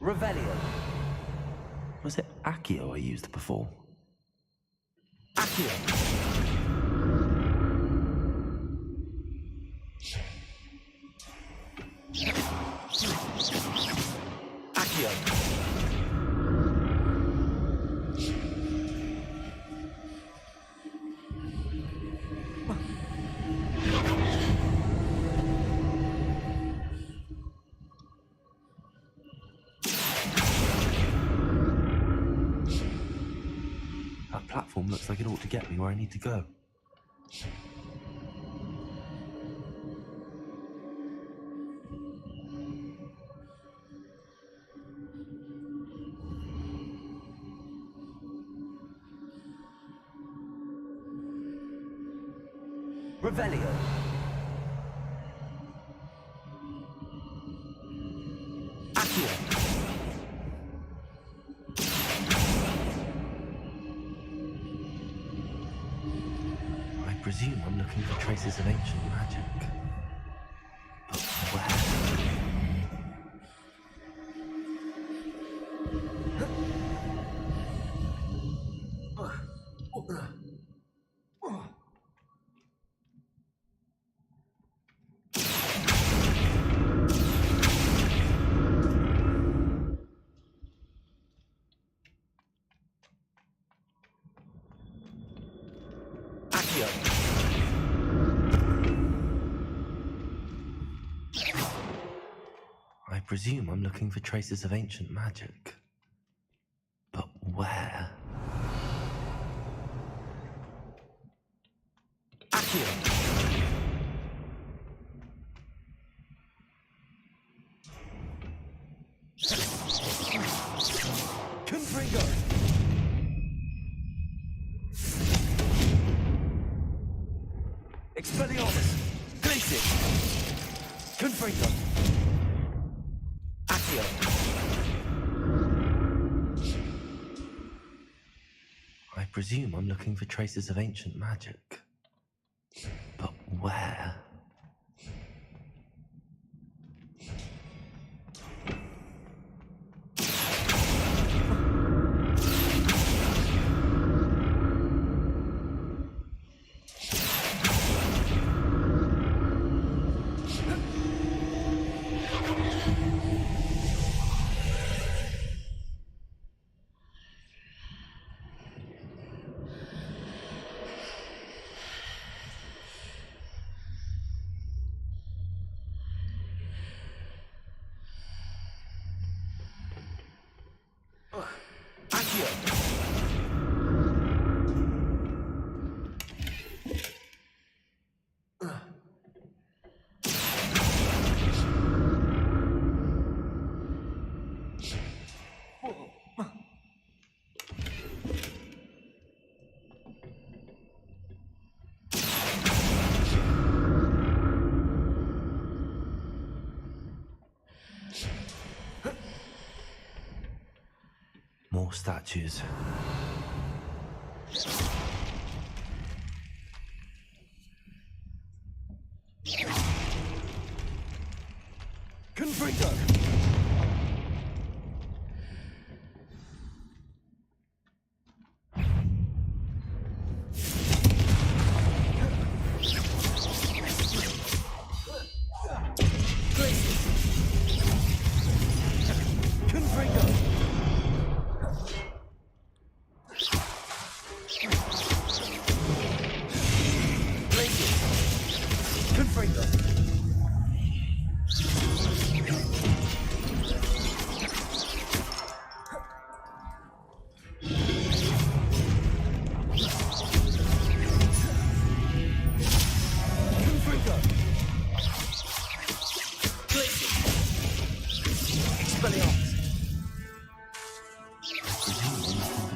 Revelio. Was it Accio I used before? Accio. Accio. That platform looks like it ought to get me where I need to go. Revelio. Accio. I presume I'm looking for traces of ancient magic. But where? I presume I'm looking for traces of ancient magic. But where? Accio! Confringo! Expelliarmus! Glacier! Confringo! Accio! I presume I'm looking for traces of ancient magic. But where? More statues. Confringo!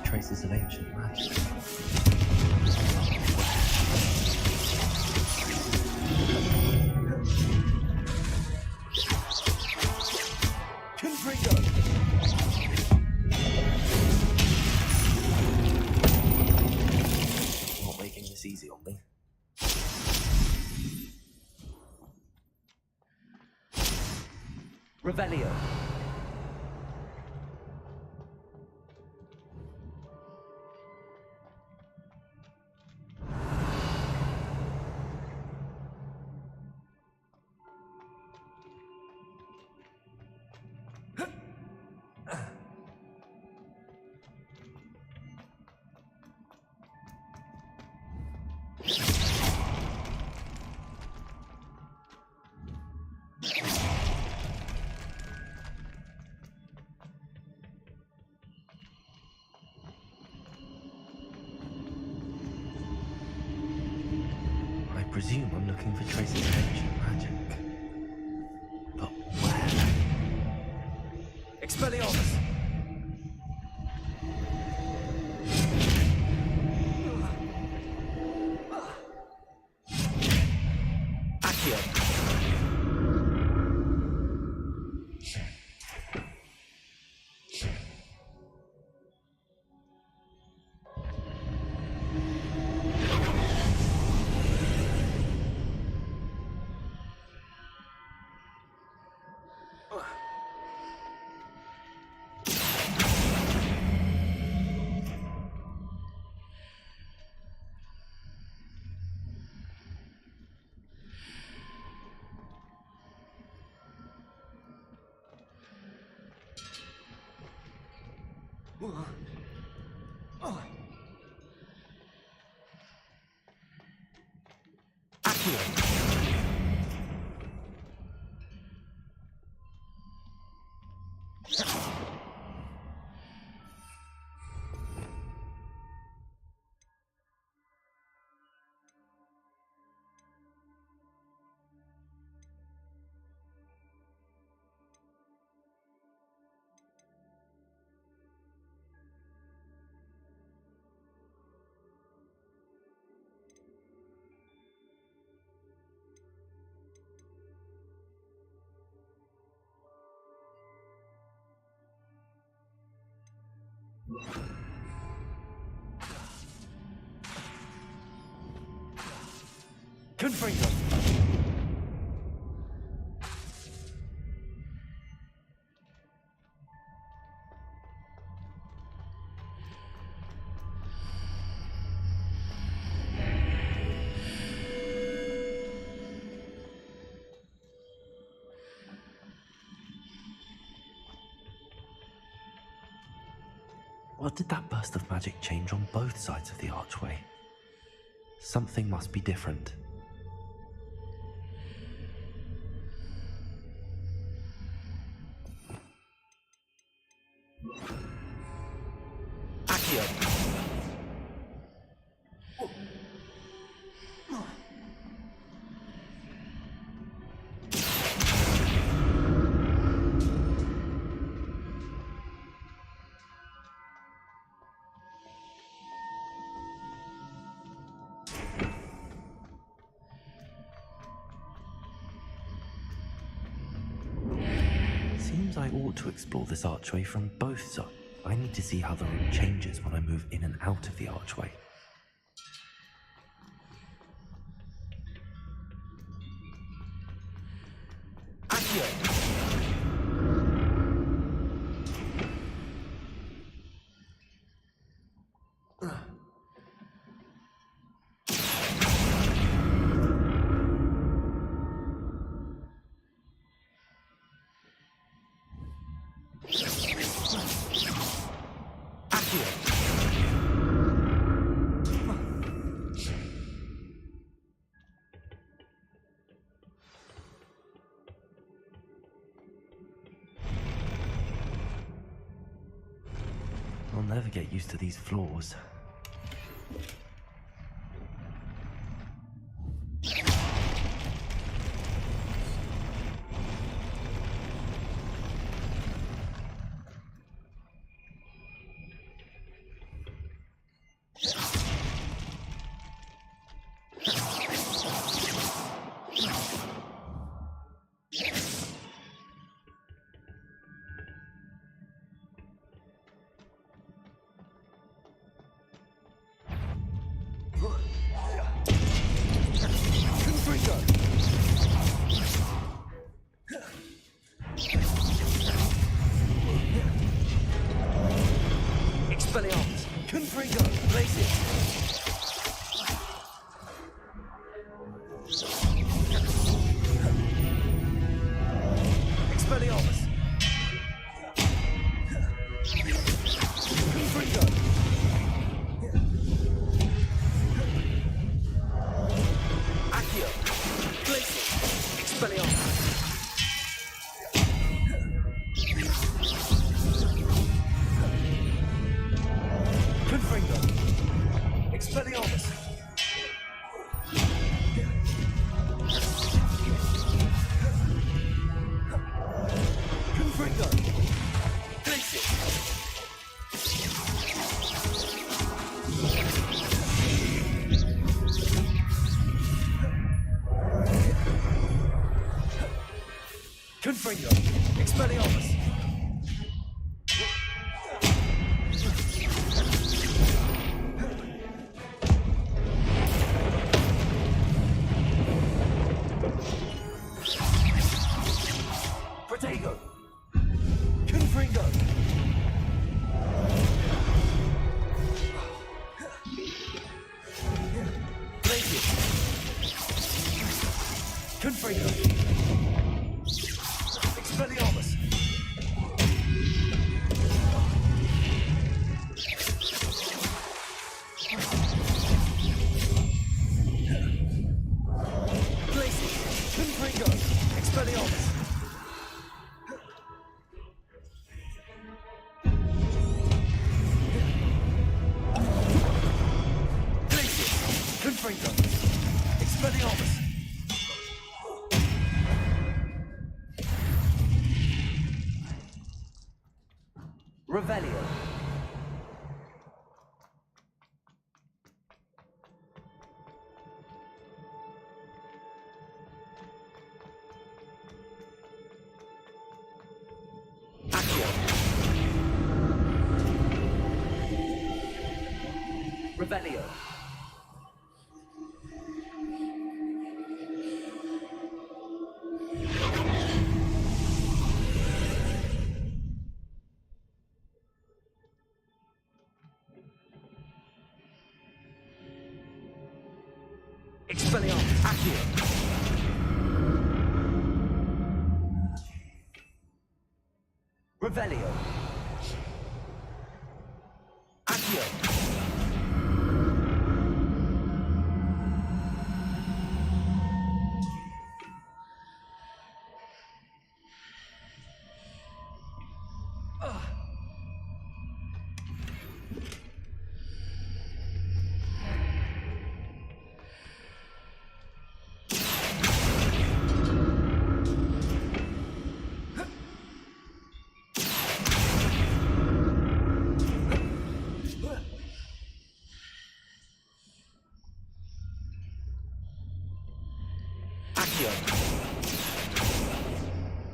Traces of ancient magic. Confringo! Not making this easy on me. Revelio. I'm looking for traces of ancient magic. But where? Expelliarmus! Accio! Confringo! What did that burst of magic change on both sides of the archway? Something must be different. Accio! Seems I ought to explore this archway from both sides. I need to see how the room changes when I move in and out of the archway. Accio! I'll never get used to these floors. Expelliarmus! Confringo! Blaze Expelliarmus! Confringo! Accio! Blaze Expelliarmus! Confringo! Expelliarmus! Confringo! Expelliarmus! Protego! Confringo! Glacius! Confringo! Expelliarmus! Glacius! Confringo! Expelliarmus! Confringo! Expelliarmus! Revelio! Accio! Revelio! Expelliarmus! Accio! Revelio! Accio!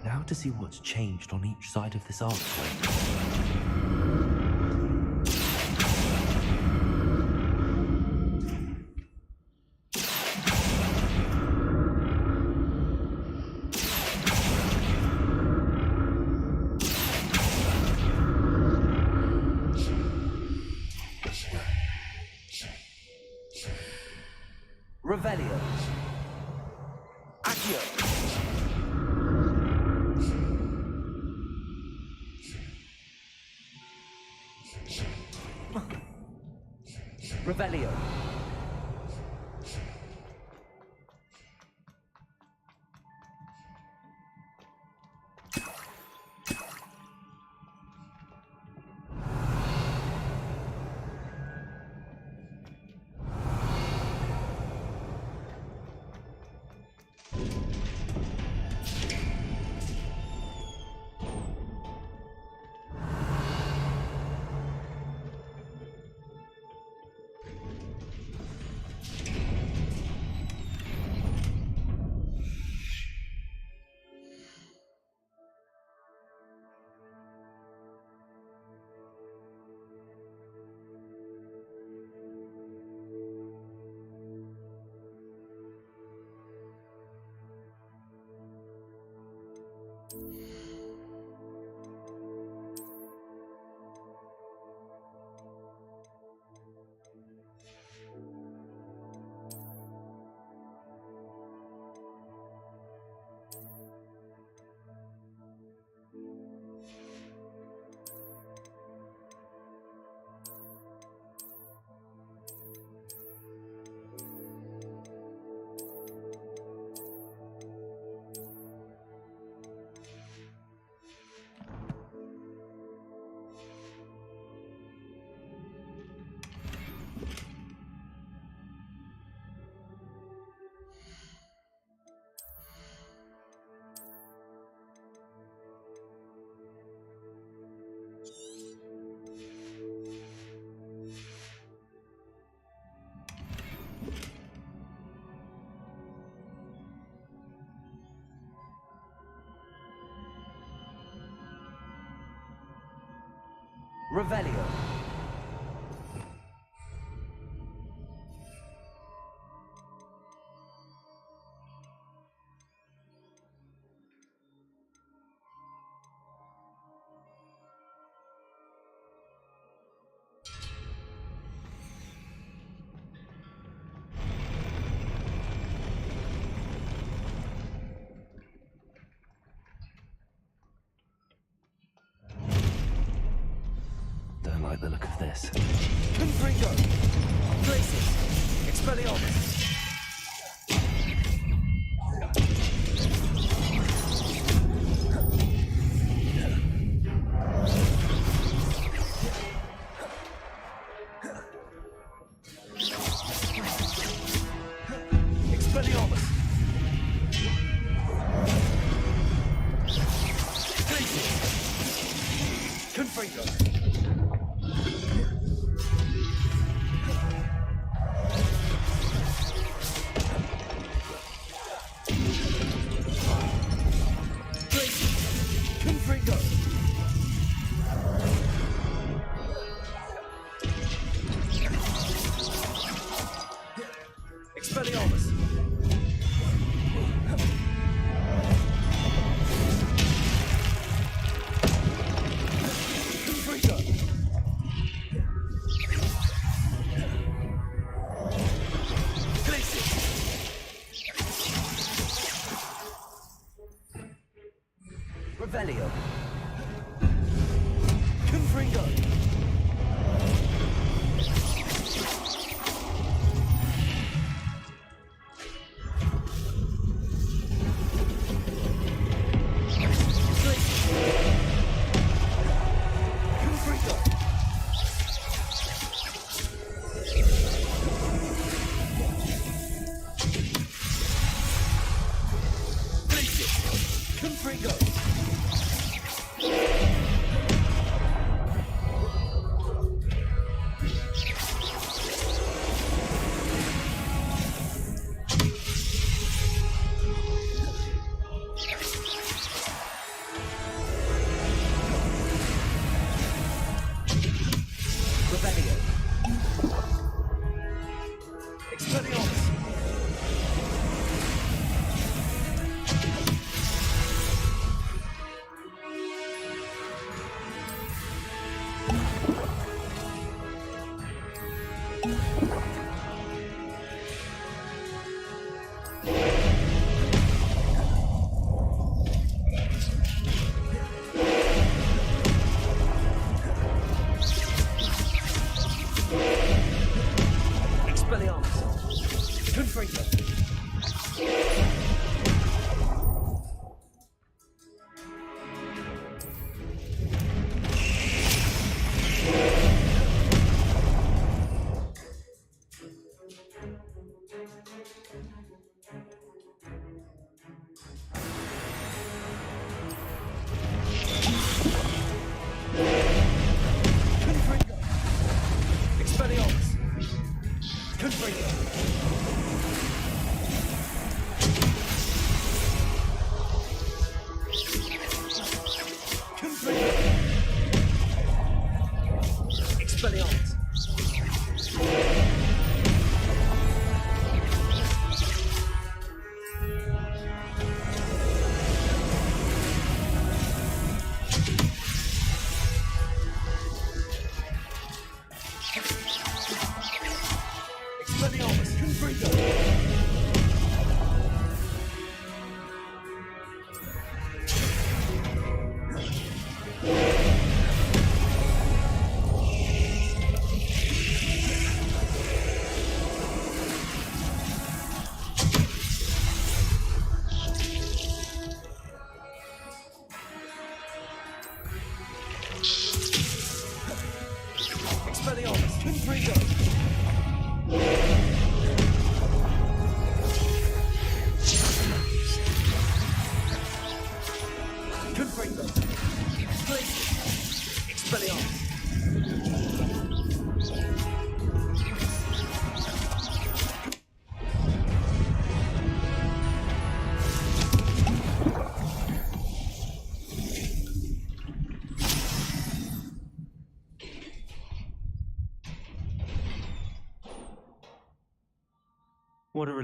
Now to see what's changed on each side of this archway. Revelio! Accio! Revelio! Revelio. Don't like the look of this. Confringo. Glacis. Expelliarmus. Expelliarmus. Glacis. Confringo. Expelliarmus. Confringo. Glacis. Revelio. Confringo. Confringo. Revelio. Expelliarmus.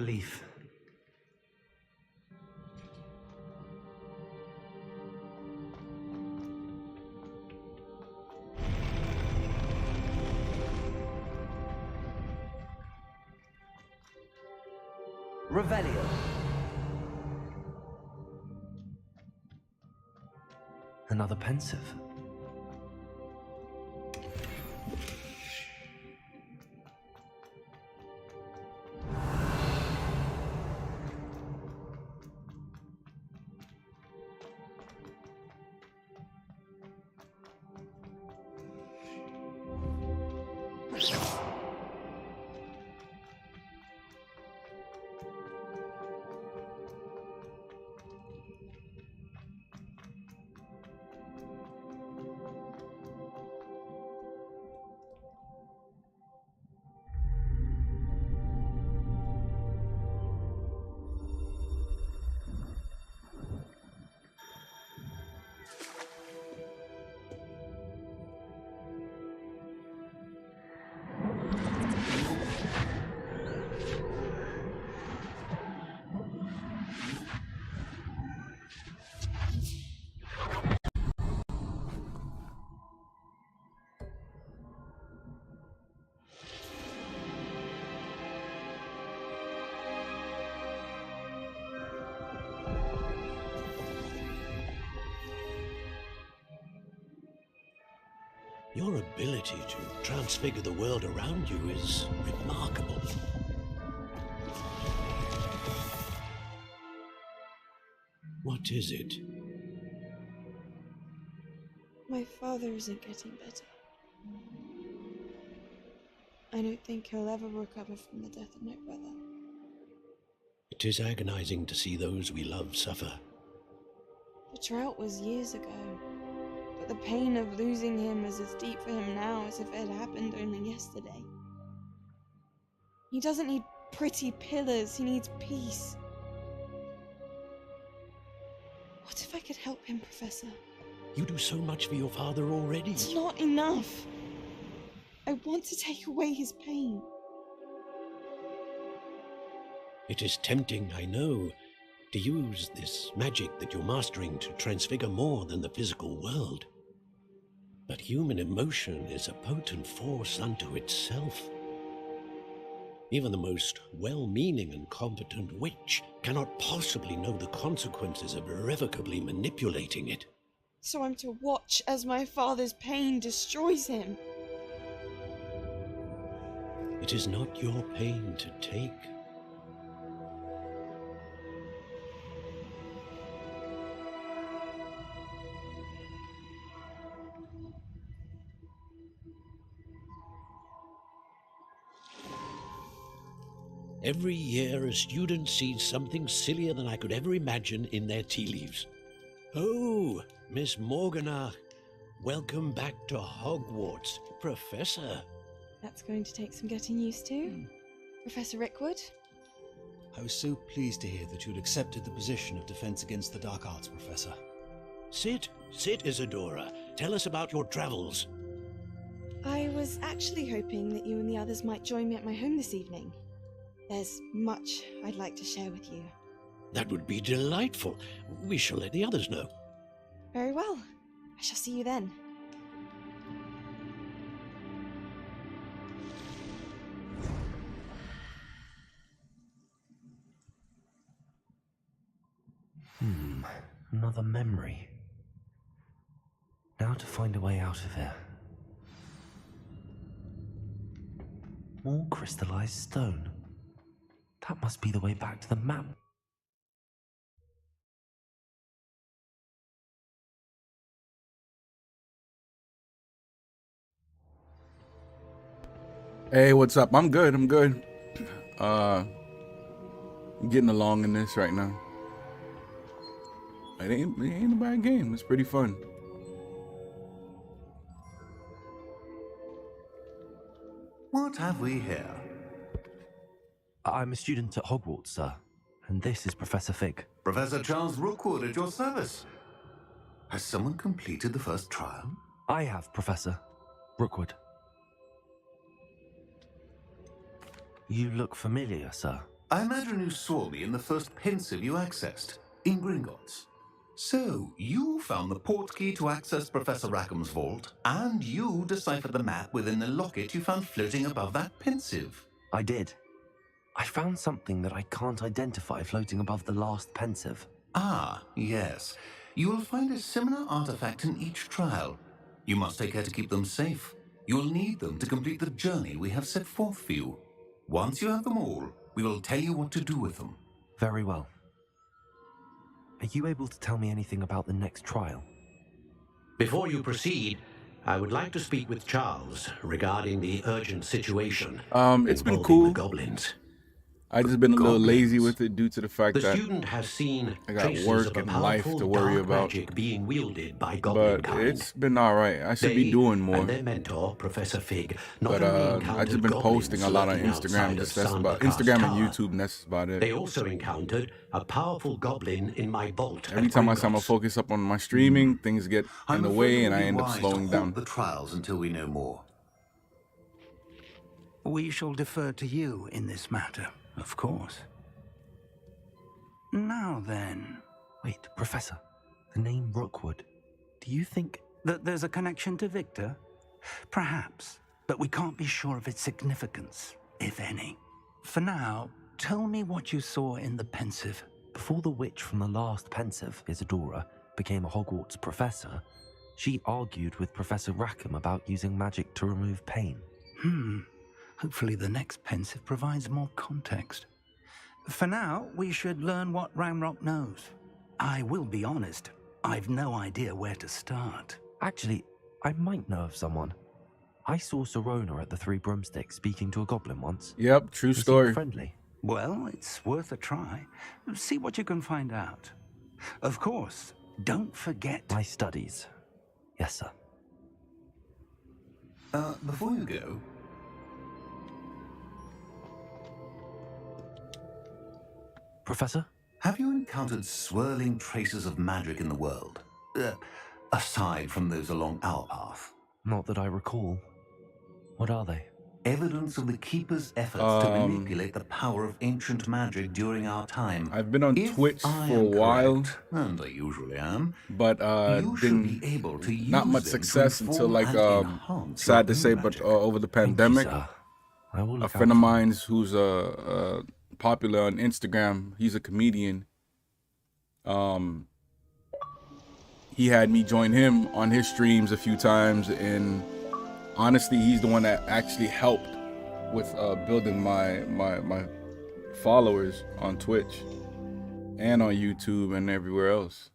relief. Revelio. Another pensive. Your ability to transfigure the world around you is remarkable. What is it? My father isn't getting better. I don't think he'll ever recover from the death of my brother. It is agonizing to see those we love suffer. The drought was years ago, but the pain of losing him is as deep for him now as if it had happened only yesterday. He doesn't need pretty pillars, he needs peace. What if I could help him, Professor? You do so much for your father already. It's not enough. I want to take away his pain. It is tempting, I know, to use this magic that you're mastering to transfigure more than the physical world. But human emotion is a potent force unto itself. Even the most well-meaning and competent witch cannot possibly know the consequences of irrevocably manipulating it. So I'm to watch as my father's pain destroys him. It is not your pain to take. Every year, a student sees something sillier than I could ever imagine in their tea leaves. Oh, Miss Morganach, welcome back to Hogwarts, Professor. That's going to take some getting used to. Professor Rickwood? I was so pleased to hear that you'd accepted the position of Defense Against the Dark Arts, Professor. Sit, Isadora. Tell us about your travels. I was actually hoping that you and the others might join me at my home this evening. There's much I'd like to share with you. That would be delightful. We shall let the others know. Very well. I shall see you then. Another memory. Now to find a way out of here. More crystallized stone. That must be the way back to the map. Hey, what's up? I'm good. I'm good. Getting along in this right now. It ain't a bad game. It's pretty fun. What have we here? I'm a student at Hogwarts, sir. And this is Professor Fig. Professor Charles Rookwood at your service. Has someone completed the first trial? I have, Professor Rookwood. You look familiar, sir. I imagine you saw me in the first pensive you accessed, in Gringotts. So, you found the portkey to access Professor Rackham's vault, and you deciphered the map within the locket you found floating above that pensive. I did. I found something that I can't identify floating above the last pensive. Ah, yes. You will find a similar artifact in each trial. You must take care to keep them safe. You will need them to complete the journey we have set forth for you. Once you have them all, we will tell you what to do with them. Very well. Are you able to tell me anything about the next trial? Before you proceed, I would like to speak with Charles regarding the urgent situation It's been involving cool. the goblins. I just been a little lazy with it due to the fact The that student has seen I got traces work of a and life powerful to worry dark about. magic being wielded by goblin But kind. it's been alright. I should be They doing more. and their mentor, Professor Fig, not But only I encountered just been posting a goblins lot on lurking Instagram. outside Just of that's about Sandbakast Instagram and Tower, YouTube, and that's about it. they also encountered a powerful goblin in my vault. Every at time I say I'm gonna Gringotts. focus up on my streaming, things get in the way, and I end up slowing down. The trials until we know more. We shall defer to you in this matter, of course. Now then. Wait, Professor. The name Rookwood. Do you think that there's a connection to Victor? Perhaps, but we can't be sure of its significance, if any. For now, tell me what you saw in the pensive. Before the witch from the last pensive, Isadora, became a Hogwarts professor, she argued with Professor Rackham about using magic to remove pain. Hopefully the next pensive provides more context. For now, we should learn what Ramrock knows. I will be honest, I've no idea where to start. Actually, I might know of someone. I saw Serona at the Three Broomsticks speaking to a goblin once. Yep, true They story. seemed friendly. Well, it's worth a try. See what you can find out. Of course, don't forget my studies. Yes, sir. Before you go, Professor? Have you encountered swirling traces of magic in the world? Aside from those along our path? Not that I recall. What are they? Evidence of the Keeper's efforts to manipulate the power of ancient magic during our time. I've been on If Twitch I for a am while, correct, and I usually am, but you should didn't be able to not use much them to success until inform like and enhance sad to your say, own but magic. over the pandemic, I will a look friend out of for mine's who's popular on Instagram, he's a comedian. He had me join him on his streams a few times, and honestly, he's the one that actually helped with building my followers on Twitch and on YouTube and everywhere else.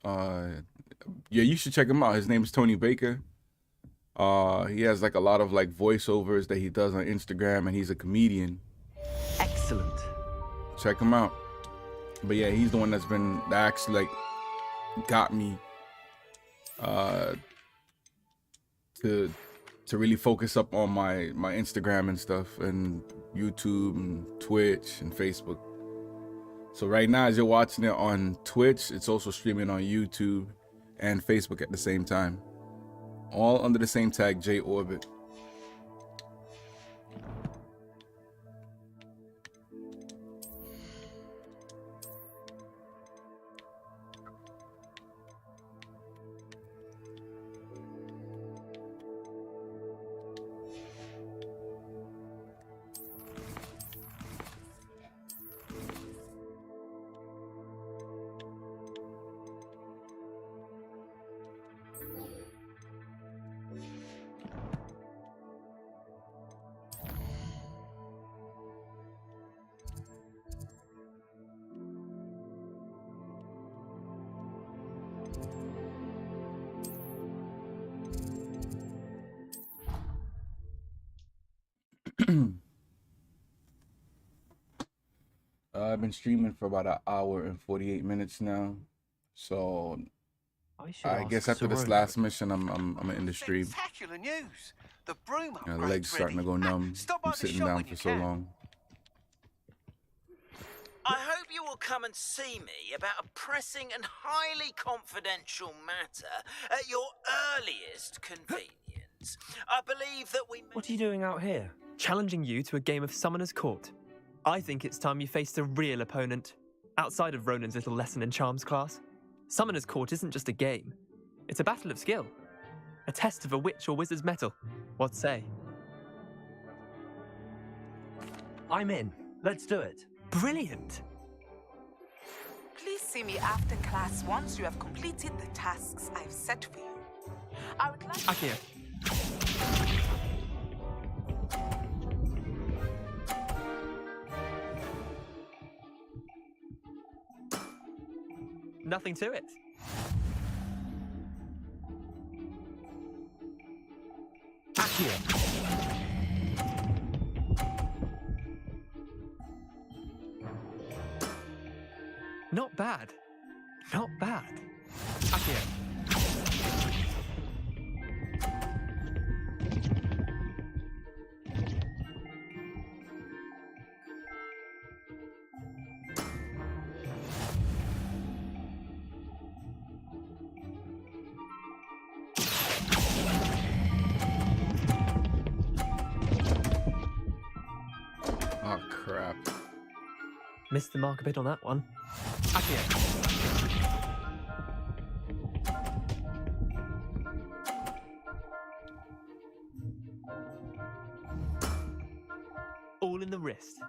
Yeah, you should check him out. His name is Tony Baker. He has like a lot of like voiceovers that he does on Instagram, and he's a comedian. Excellent. Check him out. But yeah, he's the one that actually like got me to really focus up on my Instagram and stuff, and YouTube and Twitch and Facebook. So right now, as you're watching it on Twitch, it's also streaming on YouTube and Facebook at the same time, all under the same tag, JayOrbit. I've been streaming for about 1 hour and 48 minutes now, so I guess after this last mission, I'm gonna end the stream. Spectacular news! The broom My upgrade's legs starting to ready. go numb. Stop by I'm the sitting shop down when for you so can. long. I hope you will come and see me about a pressing and highly confidential matter at your earliest convenience. I believe that we... What are you doing out here? Challenging you to a game of Summoner's Court? I think it's time you faced a real opponent, outside of Ronan's little lesson in charms class. Summoner's Court isn't just a game. It's a battle of skill. A test of a witch or wizard's mettle. What say? I'm in. Let's do it. Brilliant. Please see me after class once you have completed the tasks I've set for you. I would like Akio. Nothing to it. Akio. Not bad. Not bad. Akio. Oh, crap. Missed the mark a bit on that one. Akio. All in the wrist.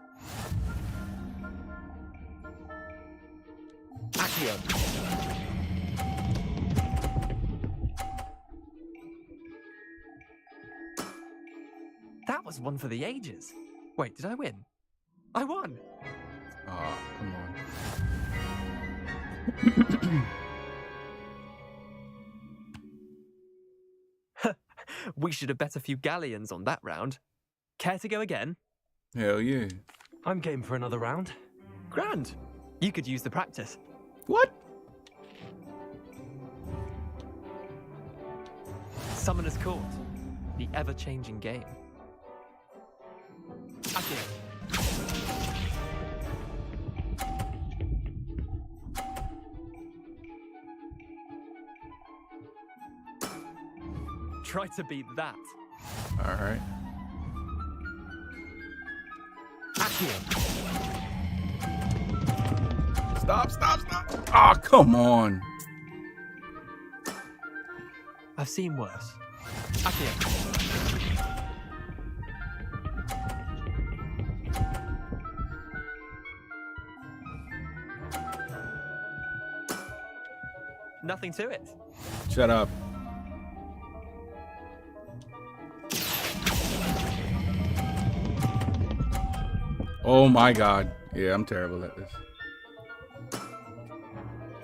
Akio. That was one for the ages. Wait, did I win? I won! Oh, come on. We should have bet a few galleons on that round. Care to go again? Hell yeah. I'm game for another round. Grand. You could use the practice. What? Summoner's Court. The ever-changing game. Akio. Try to beat that. All right. Akio. Stop, stop, stop. Oh, come on. I've seen worse. Akio. Nothing to it. Shut up. Oh my god. Yeah, I'm terrible at this.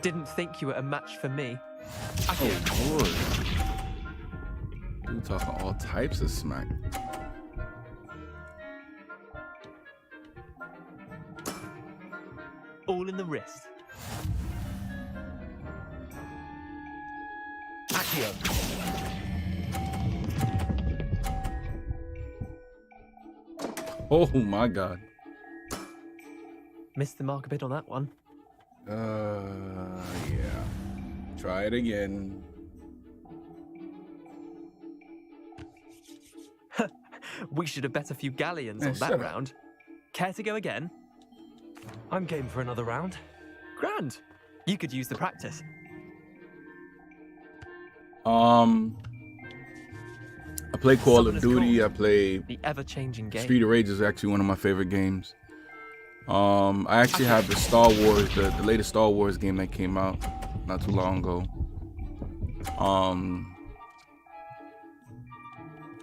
Didn't think you were a match for me. Oh lord. You talking all types of smack. All in the wrist. Akio. Oh my god. Missed the mark a bit on that one. Yeah. Try it again. We should have bet a few galleons Hey, on that shut up. round. Care to go again? I'm game for another round. Grand. You could use the practice. I play Call of Summoner's Duty. Court. I play The ever-changing game. Street of Rage is actually one of my favorite games. I actually have the Star Wars, the latest Star Wars game that came out not too long ago. I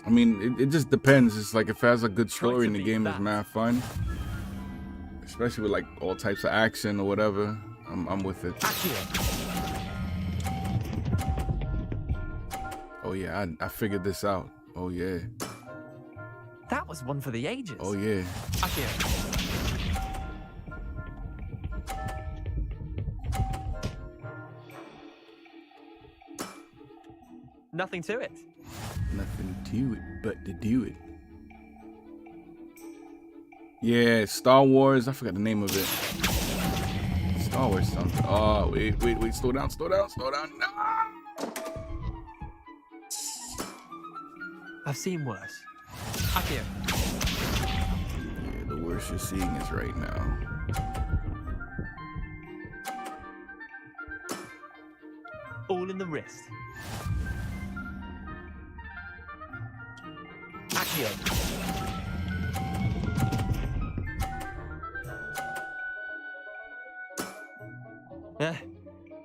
mean, it just depends. It's like if it has a good story and the game is mad fun, especially with like all types of action or whatever, I'm with it. Oh yeah, I figured this out. Oh yeah. That was one for the ages. Oh yeah. Akio. Nothing to it. Nothing to it but to do it. Yeah, Star Wars. I forgot the name of it. Star Wars something. Oh, wait. Slow down. No! I've seen worse. Akio. Yeah, the course, you're seeing is right now. All in the wrist. Accio.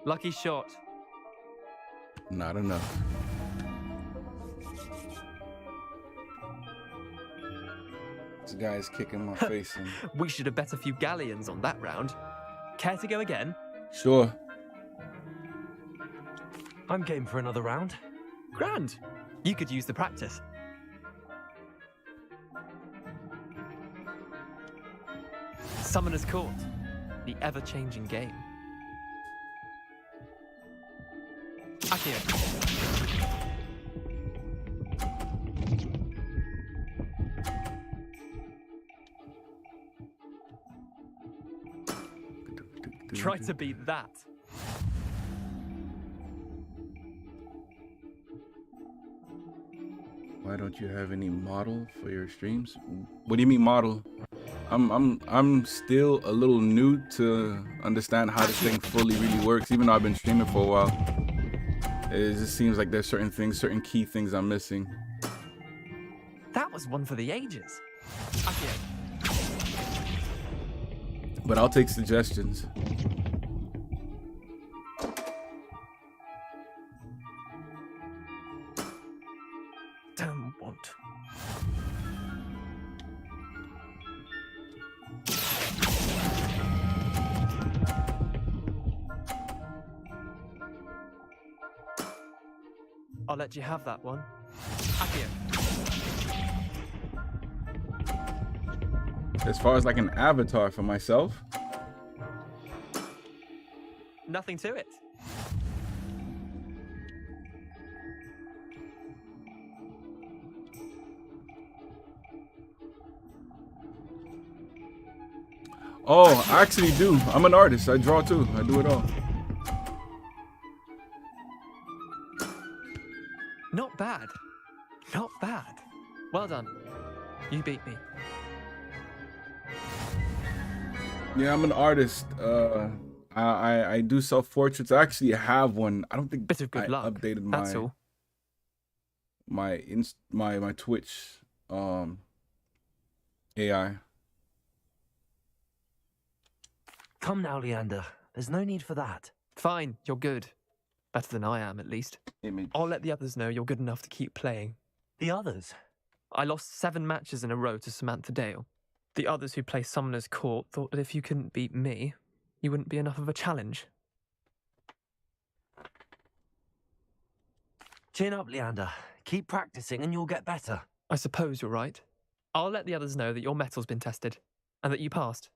Lucky shot. Not enough. This guy's kicking my face in. We should have bet a few galleons on that round. Care to go again? Sure. I'm game for another round. Grand. You could use the practice. Summoner's Court. The ever-changing game. Accio. Try to beat that. Why don't you have any model for your streams? What do you mean model? I'm still a little new to understand how this thing fully really works, even though I've been streaming for a while. It just seems like there's certain things, certain key things I'm missing. That was one for the ages. Accio. But I'll take suggestions. Don't want. I'll let you have that one. Accio. As far as like an avatar for myself? Nothing to it. Oh, I actually do. I'm an artist. I draw too. I do it all. Not bad. Not bad. Well done. You beat me. Yeah, I'm an artist. I do self-portraits. I actually have one. I don't think Bit of good I luck. updated That's all. my Twitch AI. Come now, Leander. There's no need for that. Fine, you're good. Better than I am, at least. I'll let the others know you're good enough to keep playing. The others? I lost 7 matches in a row to Samantha Dale. The others who play Summoner's Court thought that if you couldn't beat me, you wouldn't be enough of a challenge. Chin up, Leander. Keep practicing and you'll get better. I suppose you're right. I'll let the others know that your metal's been tested, and that you passed.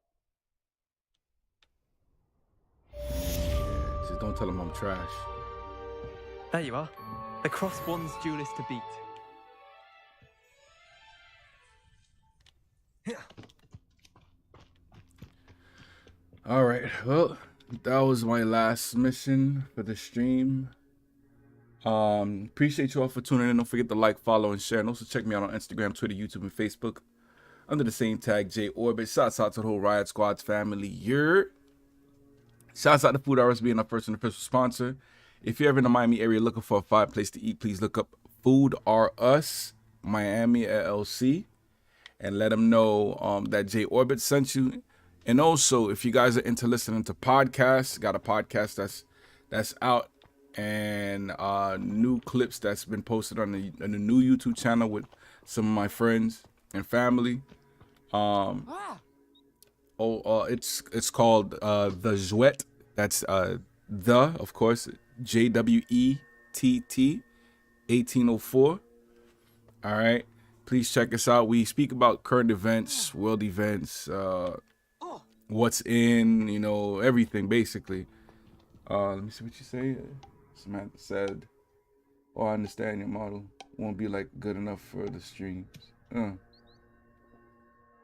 Just don't tell them I'm trash. There you are. The Crosswands duelist to beat. All right. Well, that was my last mission for the stream. Appreciate you all for tuning in. Don't forget to like, follow, and share. And also check me out on Instagram, Twitter, YouTube, and Facebook under the same tag, JayOrbit. Shouts out to the whole Riot Squad's family. Shouts out to Food Hours being our first and official sponsor. If you're ever in the Miami area looking for a fine place to eat, please look up Food R Us Miami LLC and let them know that JayOrbit sent you. And also, if you guys are into listening to podcasts, got a podcast that's out and new clips that's been posted on the new YouTube channel with some of my friends and family. It's called The Jouet. That's of course, JWETT 1804. All right. Please check us out. We speak about current events, world events, what's in, everything basically. Let me see what you say. Samantha said, "Oh, I understand your model won't be like good enough for the streams."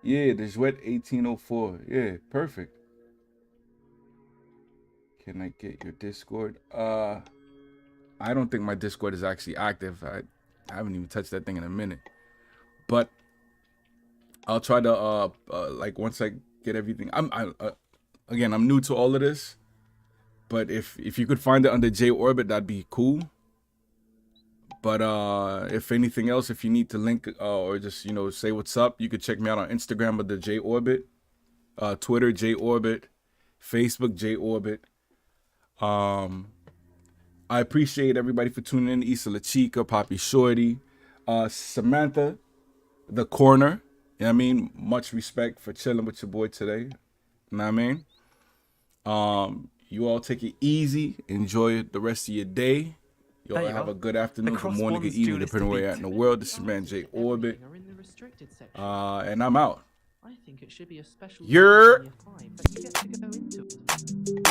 Yeah, the Jouet 1804. Yeah, perfect. Can I get your Discord? I don't think my Discord is actually active. I haven't even touched that thing in a minute. But I'll try to like once I get everything. Again, I'm new to all of this, but if you could find it under JayOrbit, that'd be cool. But if anything else, if you need to link or just say what's up, you could check me out on Instagram under JayOrbit, Twitter JayOrbit, Facebook JayOrbit. I appreciate everybody for tuning in. Issa La Chica, Poppy Shorty, Samantha, The Corner. You know what I mean? Much respect for chilling with your boy today. You know what I mean? You all take it easy. Enjoy the rest of your day. You all have a good afternoon, good morning, good evening, depending on where you're at in the world. This is your man JayOrbit. And I'm out. I think it should be a special You're... time, but you get to go into it.